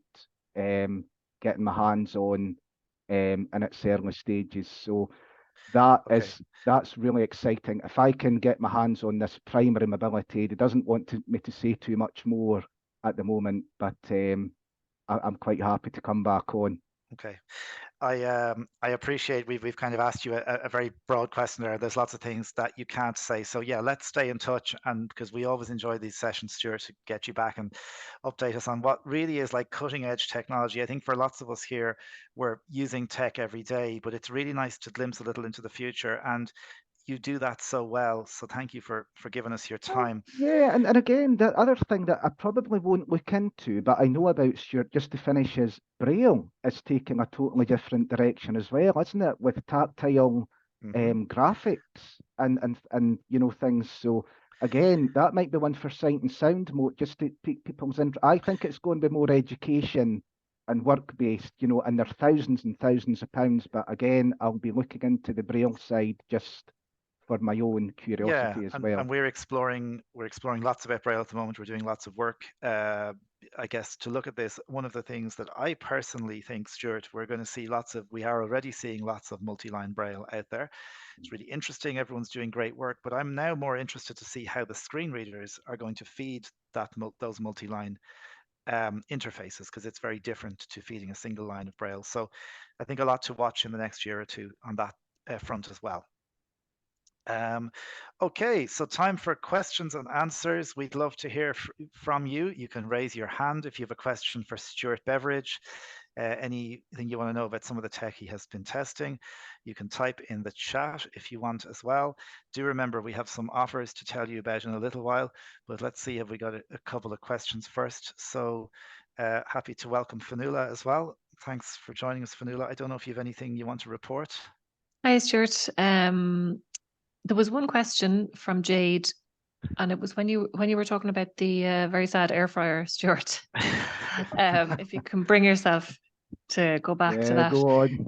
getting my hands on in its early stages. So Okay. that's really exciting. If I can get my hands on this primary mobility aid, it doesn't want me to say too much more at the moment, but I'm quite happy to come back on. Okay. I appreciate we've kind of asked you a very broad question there. There's lots of things that you can't say. So yeah, let's stay in touch, and because we always enjoy these sessions, Stuart, to get you back and update us on what really is like cutting edge technology. I think for lots of us here, we're using tech every day, but it's really nice to glimpse a little into the future, and you do that so well. So thank you for giving us your Well, time. yeah, and again, the other thing that I probably won't look into, but I know about, Stuart, just to finish, is Braille is taking a totally different direction as well, isn't it? With tactile Hmm. graphics and things. So again, that might be one for Sight and Sound mode, just to pique people's interest. I think it's going to be more education and work based, and they're thousands and thousands of pounds. But again, I'll be looking into the Braille side just for my own Yeah, curiosity as and well. we're exploring lots of Braille at the moment. We're doing lots of work. I guess to look at this, one of the things that I personally think, Stuart, we are already seeing lots of multi-line Braille out there. It's really interesting. Everyone's doing great work, but I'm now more interested to see how the screen readers are going to feed those multi-line interfaces, because it's very different to feeding a single line of Braille. So I think a lot to watch in the next year or two on that front as well. Um, okay, so time for questions and answers. We'd love to hear from you. You can raise your hand if you have a question for Stuart Beveridge, anything you want to know about some of the tech he has been testing. You can type in the chat if you want as well. Do remember we have some offers to tell you about in a little while, but let's see if we got a couple of questions first. So happy to welcome Fanula as well. Thanks for joining us, Fanula. I don't know if you have anything you want to report. Hi, Stuart. There was one question from Jade, and it was when you were talking about the very sad air fryer, Stuart. If you can bring yourself to go back to Yeah, that. go on.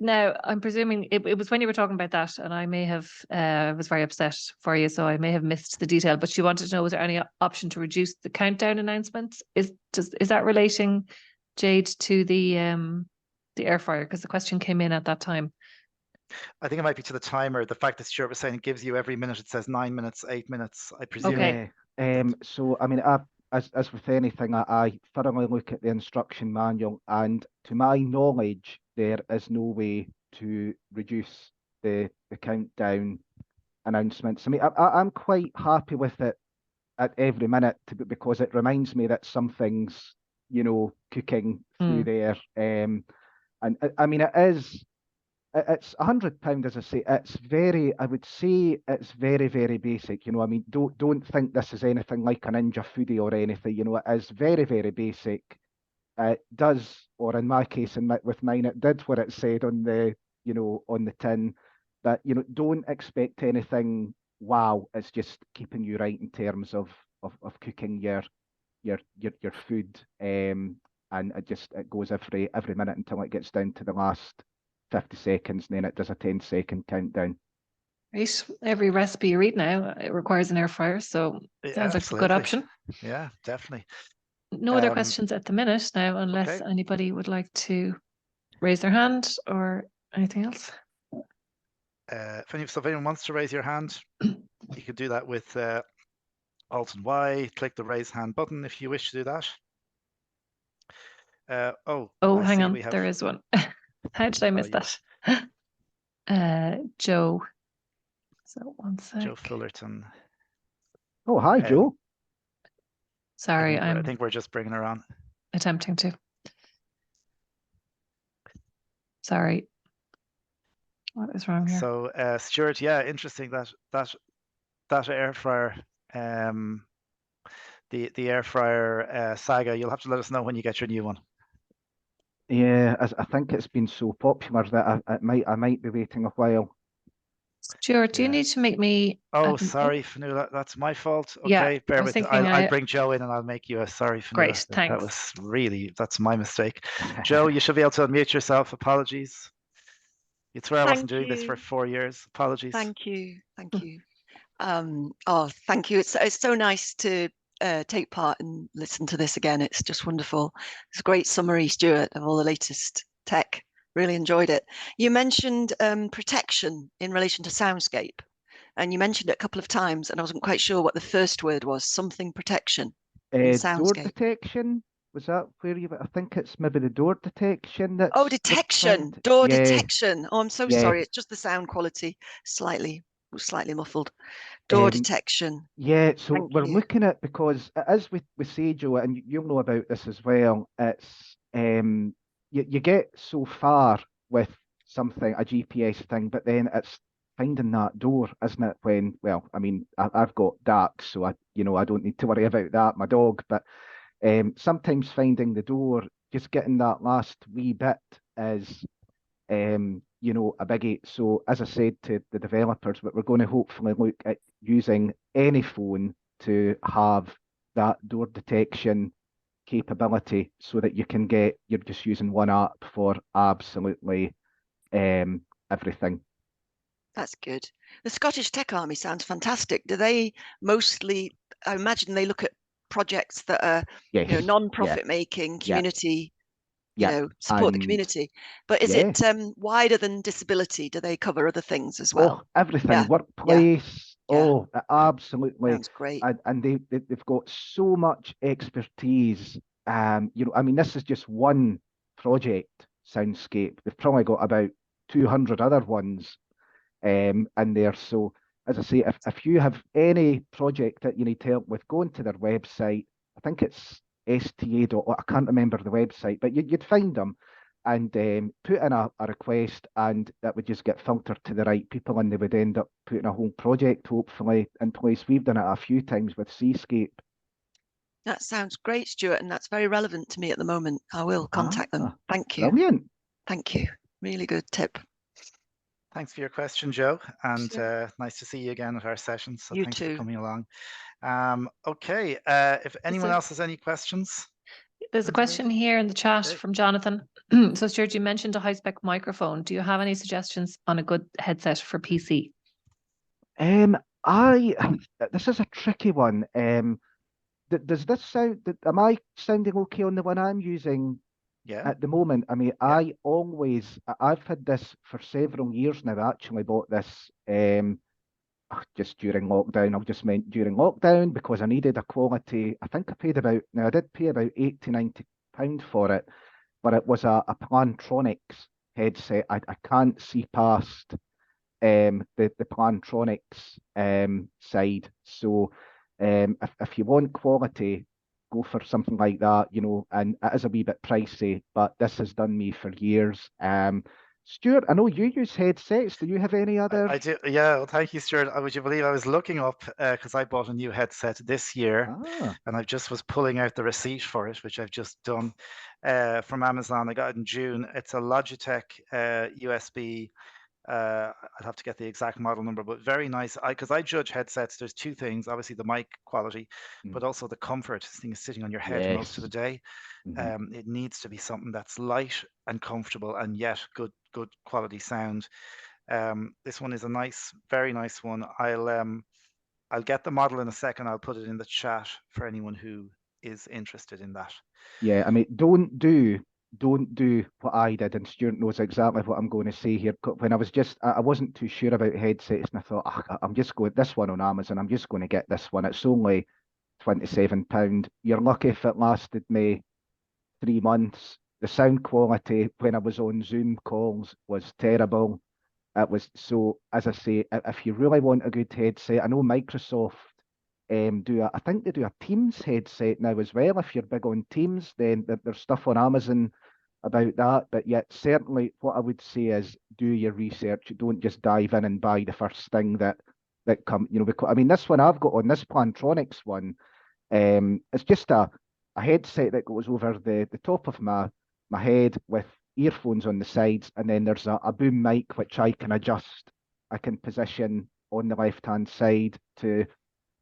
Now, I'm presuming it was when you were talking about that, and I may have was very upset for you, so I may have missed the detail. But she wanted to know, was there any option to reduce the countdown announcements? Is that relating, Jade, to the air fryer? Because the question came in at that time. I think it might be to the timer. The fact that Stuart was saying it gives you every minute, it says 9 minutes, 8 minutes, I presume. Okay. Yeah. So I mean, as with anything, I thoroughly look at the instruction manual, and to my knowledge, there is no way to reduce the countdown announcements. I mean, I'm quite happy with it at every minute because it reminds me that something's, cooking through there. And I mean, it's £100, as I say. I would say it's very, very basic. I mean, don't think this is anything like a Ninja Foodie or anything. It is very, very basic. It does, or in my case, with mine, it did what it said on the tin. But don't expect anything. Wow, it's just keeping you right in terms of cooking your food. And it goes every minute until it gets down to the last 50 seconds, and then it does a 10-second countdown. Right. Every recipe you read now, it requires an air fryer, so sounds like a good option. Yeah, definitely. No other questions at the minute now, unless Okay. anybody would like to raise their hand or anything else. If anyone wants to raise your hand, you could do that with Alt and Y. Click the raise hand button if you wish to do that. Oh, I hang see on, there is one. How did I miss that? Joe. So one sec. Joe Fullerton. Oh, hi, Joe. Sorry, I think we're just bringing her on. Attempting to. Sorry. What is wrong here? So, Stuart, yeah, interesting that air fryer, the air fryer saga. You'll have to let us know when you get your new one. Yeah, I think it's been so popular that I might be waiting a while. Stuart, do you Yeah. need to make me? Oh, sorry, Fionnuala. That's my fault. Yeah, Okay, bear I was with. thinking. I'll bring Joe in and I'll make you a sorry, Fionnuala. Great, That thanks. was that's my mistake. Joe, you should be able to unmute yourself. Apologies. You swear I wasn't doing this for 4 years. Apologies. Thank you. Thank you. Oh, thank you. It's so nice to take part and listen to this again. It's just wonderful. It's a great summary, Stuart, of all the latest tech. Really enjoyed it. You mentioned protection in relation to Soundscape, and you mentioned it a couple of times, and I wasn't quite sure what the first word was. Something protection in Door Soundscape. detection. Was that where you? I think it's maybe the door detection. That's Oh, detection. Door detection. Oh, I'm so sorry. It's just the sound quality slightly muffled. Door detection. Yeah, so we're looking at, because as with say, Joe, and you'll know about this as well, it's you get so far with something, a GPS thing, but then it's finding that door, isn't it? When, well, I mean, I've got ducks, so I don't need to worry about that, my dog, but sometimes finding the door, just getting that last wee bit is a biggie. So as I said to the developers, we're going to hopefully look at using any phone to have that door detection capability, so that you're just using one app for absolutely everything. That's good. The Scottish Tech Army sounds fantastic. Do they mostly, I imagine they look at projects that are non-profit making, community, support the community. But is it wider than disability? Do they cover other things as well? Oh, everything, workplace. Oh, absolutely. Sounds great. And they've got so much expertise. I mean, this is just one project, Soundscape. They've probably got about 200 other ones in there. So, as I say, if you have any project that you need help with, go into their website. I think it's sta. I can't remember the website, but you'd find them and put in a request, and that would just get filtered to the right people, and they would end up putting a whole project hopefully in place. We've done it a few times with Seescape. That sounds great, Stuart, and that's very relevant to me at the moment. I will contact them. Thank you. Brilliant. Thank you. Really good tip. Thanks for your question, Joe, and nice to see you again at our session. So thanks for coming along. Okay, if anyone else has any questions. There's a question here in the chat from Jonathan. So Stuart, you mentioned a high-spec microphone. Do you have any suggestions on a good headset for PC? This is a tricky one. Does this sound, am I sounding okay on the one I'm using at the moment? I mean, I've had this for several years now. I actually bought this just during lockdown. I've just meant during lockdown, because I needed a quality. I think I did pay about £80 to £90 for it, but it was a Plantronics headset. I can't see past the Plantronics side. So if you want quality, go for something like that, and it is a wee bit pricey, but this has done me for years. Stuart, I know you use headsets. Do you have any other? I do. Yeah. Well, thank you, Stuart. Would you believe I was looking up because I bought a new headset this year, and I just was pulling out the receipt for it, which I've just done from Amazon. I got it in June. It's a Logitech USB. I'd have to get the exact model number, but very nice. Because I judge headsets, there's two things: obviously the mic quality, but also the comfort. This thing is sitting on your head most of the day. It needs to be something that's light and comfortable, and yet good quality sound. This one is a very nice one. I'll get the model in a second. I'll put it in the chat for anyone who is interested in that. Yeah, I mean, don't do what I did, and Stuart knows exactly what I'm going to say here. When I wasn't too sure about headsets, and I thought, I'm just going this one on Amazon. I'm just going to get this one. It's only £27. You're lucky if it lasted me 3 months. The sound quality when I was on Zoom calls was terrible. It was, so as I say, if you really want a good headset, I know Microsoft I think they do a Teams headset now as well. If you're big on Teams, then there's stuff on Amazon about that. But yet, certainly, what I would say is do your research. Don't just dive in and buy the first thing that come. Because I mean, this one I've got on this Plantronics one, it's just a headset that goes over the top of my head with earphones on the sides, and then there's a boom mic which I can adjust I can position on the left-hand side to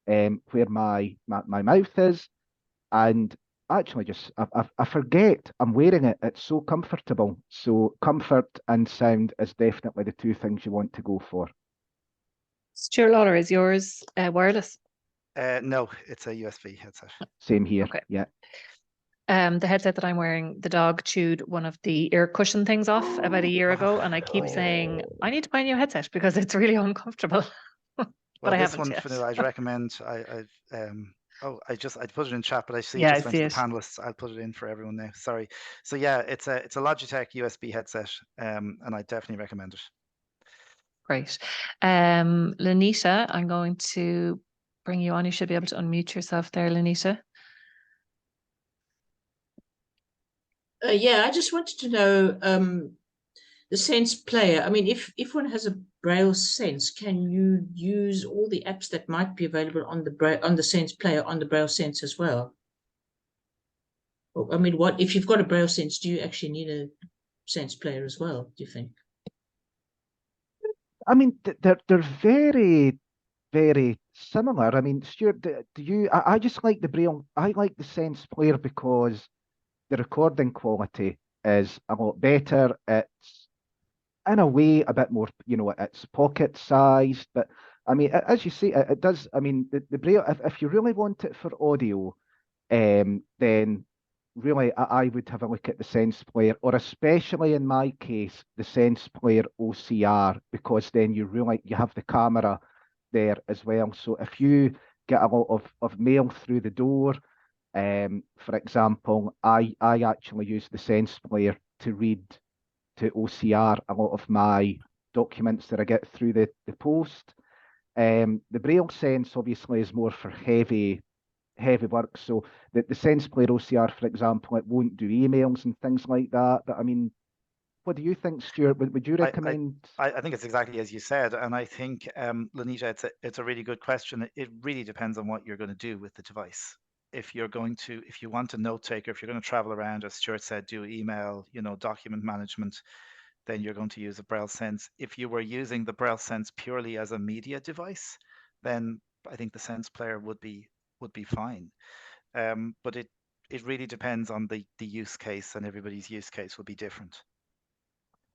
where my mouth is, and actually I forget I'm wearing it. It's so comfortable. So comfort and sound is definitely the two things you want to go for. Stuart Lawler, is yours wireless? No, it's a USB headset. Same here. Okay. Yeah. The headset that I'm wearing, the dog chewed one of the ear cushion things off about a year ago, and I keep saying I need to buy a new headset because it's really uncomfortable. But Well, I this haven't one, yet. Fanu, I'd recommend. I put it in chat, but I see Yeah, you I just went see to it. the panelists. I'll put it in for everyone now. Sorry. So yeah, it's a Logitech USB headset, and I definitely recommend it. Great. Lenita, I'm going to bring you on. You should be able to unmute yourself there, Lenita. Yeah, I just wanted to know the Sense player. I mean, if one has a Braille Sense, can you use all the apps that might be available on the Sense player on the Braille Sense as well? I mean, what if you've got a Braille Sense? Do you actually need a Sense player as well? Do you think? I mean, they're very, very similar. I mean, Stuart, do you? I just like the Braille. I like the Sense player because the recording quality is a lot better. It's in a way a bit more, it's pocket sized, but I mean, as you say, it does. I mean, the Braille, if you really want it for audio, then really I would have a look at the Sense Player, or especially in my case, the Sense Player OCR, because then you have the camera there as well. So if you get a lot of mail through the door, for example, I actually use the Sense Player to read to OCR a lot of my documents that I get through the post. The Braille Sense obviously is more for heavy work. So the Sense Player OCR, for example, it won't do emails and things like that. But I mean, what do you think, Stuart? Would you recommend? I think it's exactly as you said, and I think, Lenita, it's a really good question. It really depends on what you're going to do with the device. If you want a note taker, if you're going to travel around, as Stuart said, do email, document management, then you're going to use a Braille Sense. If you were using the Braille Sense purely as a media device, then I think the Sense Player would be fine. But it really depends on the use case, and everybody's use case will be different.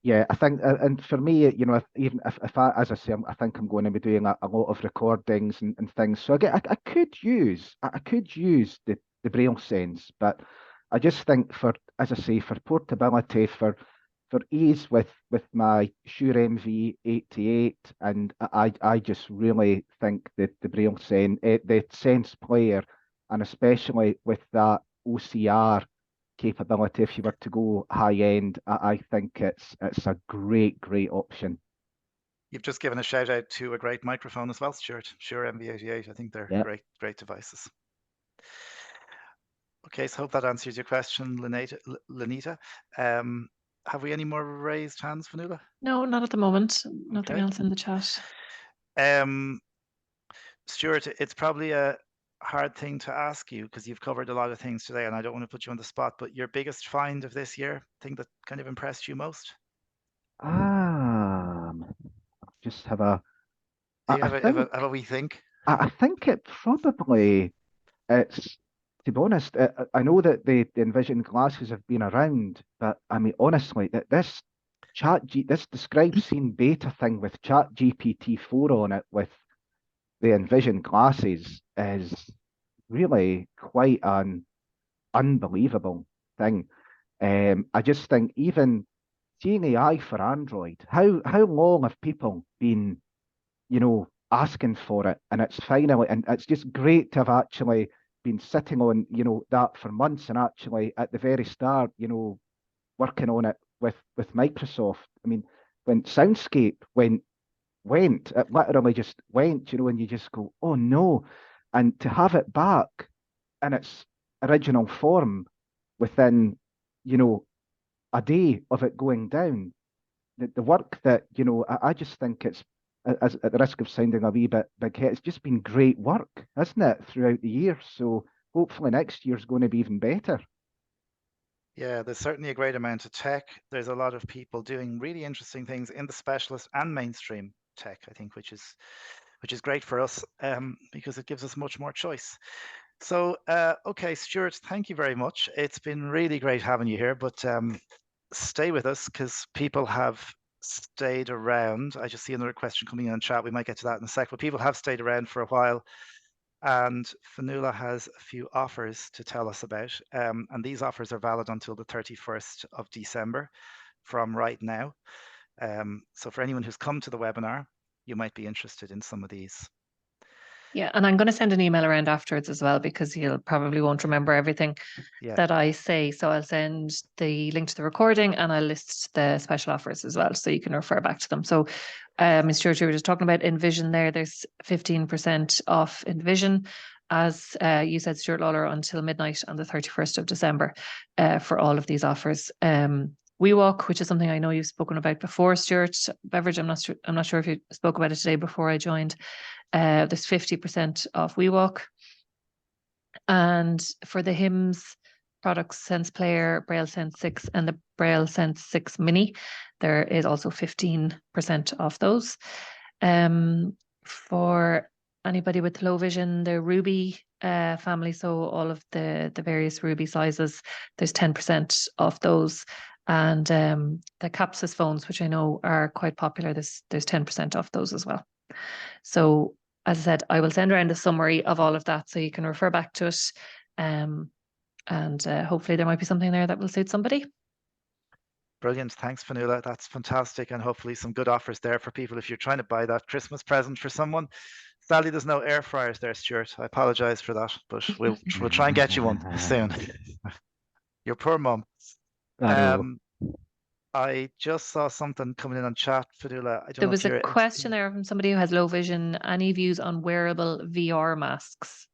Yeah, I think, and for me, even if I, as I say, I think I'm going to be doing a lot of recordings and things. So again, I could use the Braille Sense, but I just think as I say, for portability, for ease with my Shure MV88, and I just really think that the Braille Sense, the Sense Player, and especially with that OCR capability, if you were to go high end, I think it's a great option. You've just given a shout out to a great microphone as well, Stuart. Shure MV88. I think they're great devices. Okay, so hope that answers your question, Lenita. Have we any more raised hands, Fionnuala? No, not at the moment. Nothing else in the chat. Stuart, it's probably a hard thing to ask you because you've covered a lot of things today, and I don't want to put you on the spot, but your biggest find of this year, thing that kind of impressed you most? Just have a. Have a wee think. I think it's. To be honest, I know that the Envision glasses have been around, but I mean, honestly, that this describe scene beta thing with Chat GPT-4 on it with the Envision glasses is really quite an unbelievable thing. I just think even seeing AI for Android, how long have people been, asking for it, and it's just great to have actually been sitting on, that for months, and actually at the very start, working on it with Microsoft. I mean, when Soundscape went, it literally just went, and you just go, oh no. And to have it back in its original form within, a day of it going down, the work that, I just think it's, as at the risk of sounding a wee bit big head, it's just been great work, hasn't it, throughout the year? So hopefully next year's going to be even better. Yeah, there's certainly a great amount of tech. There's a lot of people doing really interesting things in the specialist and mainstream tech, I think, which is great for us because it gives us much more choice. So, okay, Stuart, thank you very much. It's been really great having you here, but stay with us because people have stayed around. I just see another question coming in chat. We might get to that in a sec, but people have stayed around for a while. And Fionnuala has a few offers to tell us about. And these offers are valid until the 31st of December from right now. So for anyone who's come to the webinar, you might be interested in some of these. Yeah, and I'm going to send an email around afterwards as well, because you'll probably won't remember everything that I say. So I'll send the link to the recording and I'll list the special offers as well, so you can refer back to them. So Stuart, you were just talking about Envision there. There's 15% off Envision, as you said, Stuart Lawler, until midnight on the 31st of December for all of these offers. WeWalk, which is something I know you've spoken about before, Stuart Beveridge. I'm not sure if you spoke about it today before I joined. There's 50% off WeWalk. And for the HIMS products, Sense Player, Braille Sense 6 and the Braille Sense 6 Mini, there is also 15% off those. For anybody with low vision, the Ruby family, so all of the various Ruby sizes, there's 10% off those. And the Capsys phones, which I know are quite popular, there's 10% off those as well. So as I said, I will send around a summary of all of that so you can refer back to it. And hopefully there might be something there that will suit somebody. Brilliant. Thanks, Fionnuala. That's fantastic. And hopefully some good offers there for people if you're trying to buy that Christmas present for someone. Sadly, there's no air fryers there, Stuart. I apologize for that, but we'll try and get you one soon. Your poor mum. I just saw something coming in on chat, Fionnuala. There was a question there from somebody who has low vision. Any views on wearable VR masks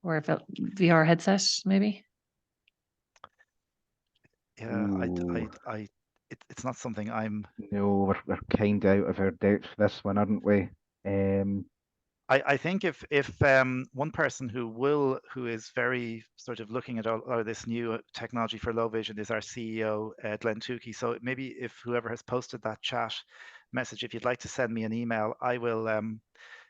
or a VR headset, maybe? Yeah, it's not something I'm. No, we're kind of out of our depth this one, aren't we? I think if one person who is very sort of looking at all this new technology for low vision is our CEO, Glenn Tukey. So maybe if whoever has posted that chat message, if you'd like to send me an email, I will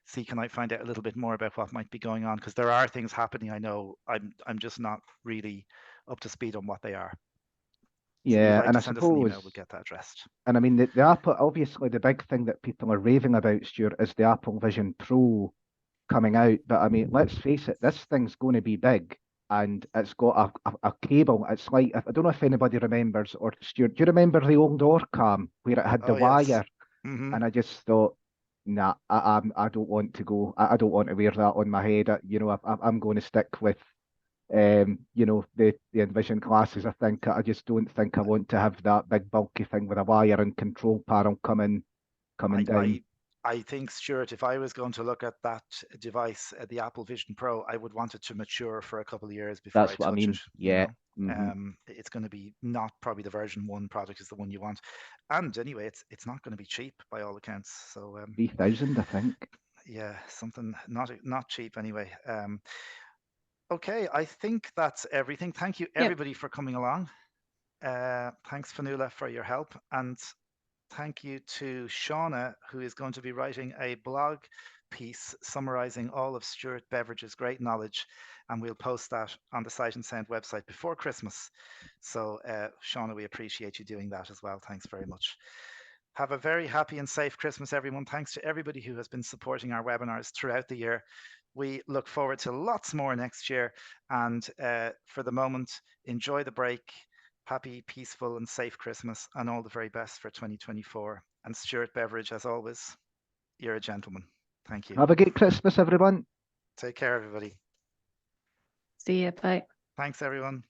see, can I find out a little bit more about what might be going on, because there are things happening. I know I'm just not really up to speed on what they are. Yeah, so and I send suppose us an email, we'll get that addressed. And I mean, the Apple, obviously the big thing that people are raving about, Stuart, is the Apple Vision Pro coming out. But I mean, let's face it, this thing's going to be big, and it's got a cable. It's like, I don't know if anybody remembers, or Stuart, do you remember the old Orcam where it had the wire? Yes. Mm-hmm. And I just thought, nah, I don't want to go. I don't want to wear that on my head. I'm going to stick with the Envision glasses. I just don't think I want to have that big bulky thing with a wire and control panel coming down. I think, Stuart, if I was going to look at that device, the Apple Vision Pro, I would want it to mature for a couple of years before That's I what I touch mean. it. Yeah. It's going to be not probably the version 1 product is the one you want. And anyway, it's not going to be cheap by all accounts. So 3,000, I think. Yeah, something not cheap anyway. Okay, I think that's everything. Thank you, everybody, for coming along. Thanks, Fionnuala, for your help. And thank you to Shauna, who is going to be writing a blog piece summarizing all of Stuart Beveridge's great knowledge. And we'll post that on the Sight and Sound website before Christmas. So, Shauna, we appreciate you doing that as well. Thanks very much. Have a very happy and safe Christmas, everyone. Thanks to everybody who has been supporting our webinars throughout the year. We look forward to lots more next year. And for the moment, enjoy the break. Happy, peaceful and safe Christmas and all the very best for 2024. And Stuart Beveridge, as always, you're a gentleman. Thank you. Have a good Christmas, everyone. Take care, everybody. See you. Bye. Thanks, everyone.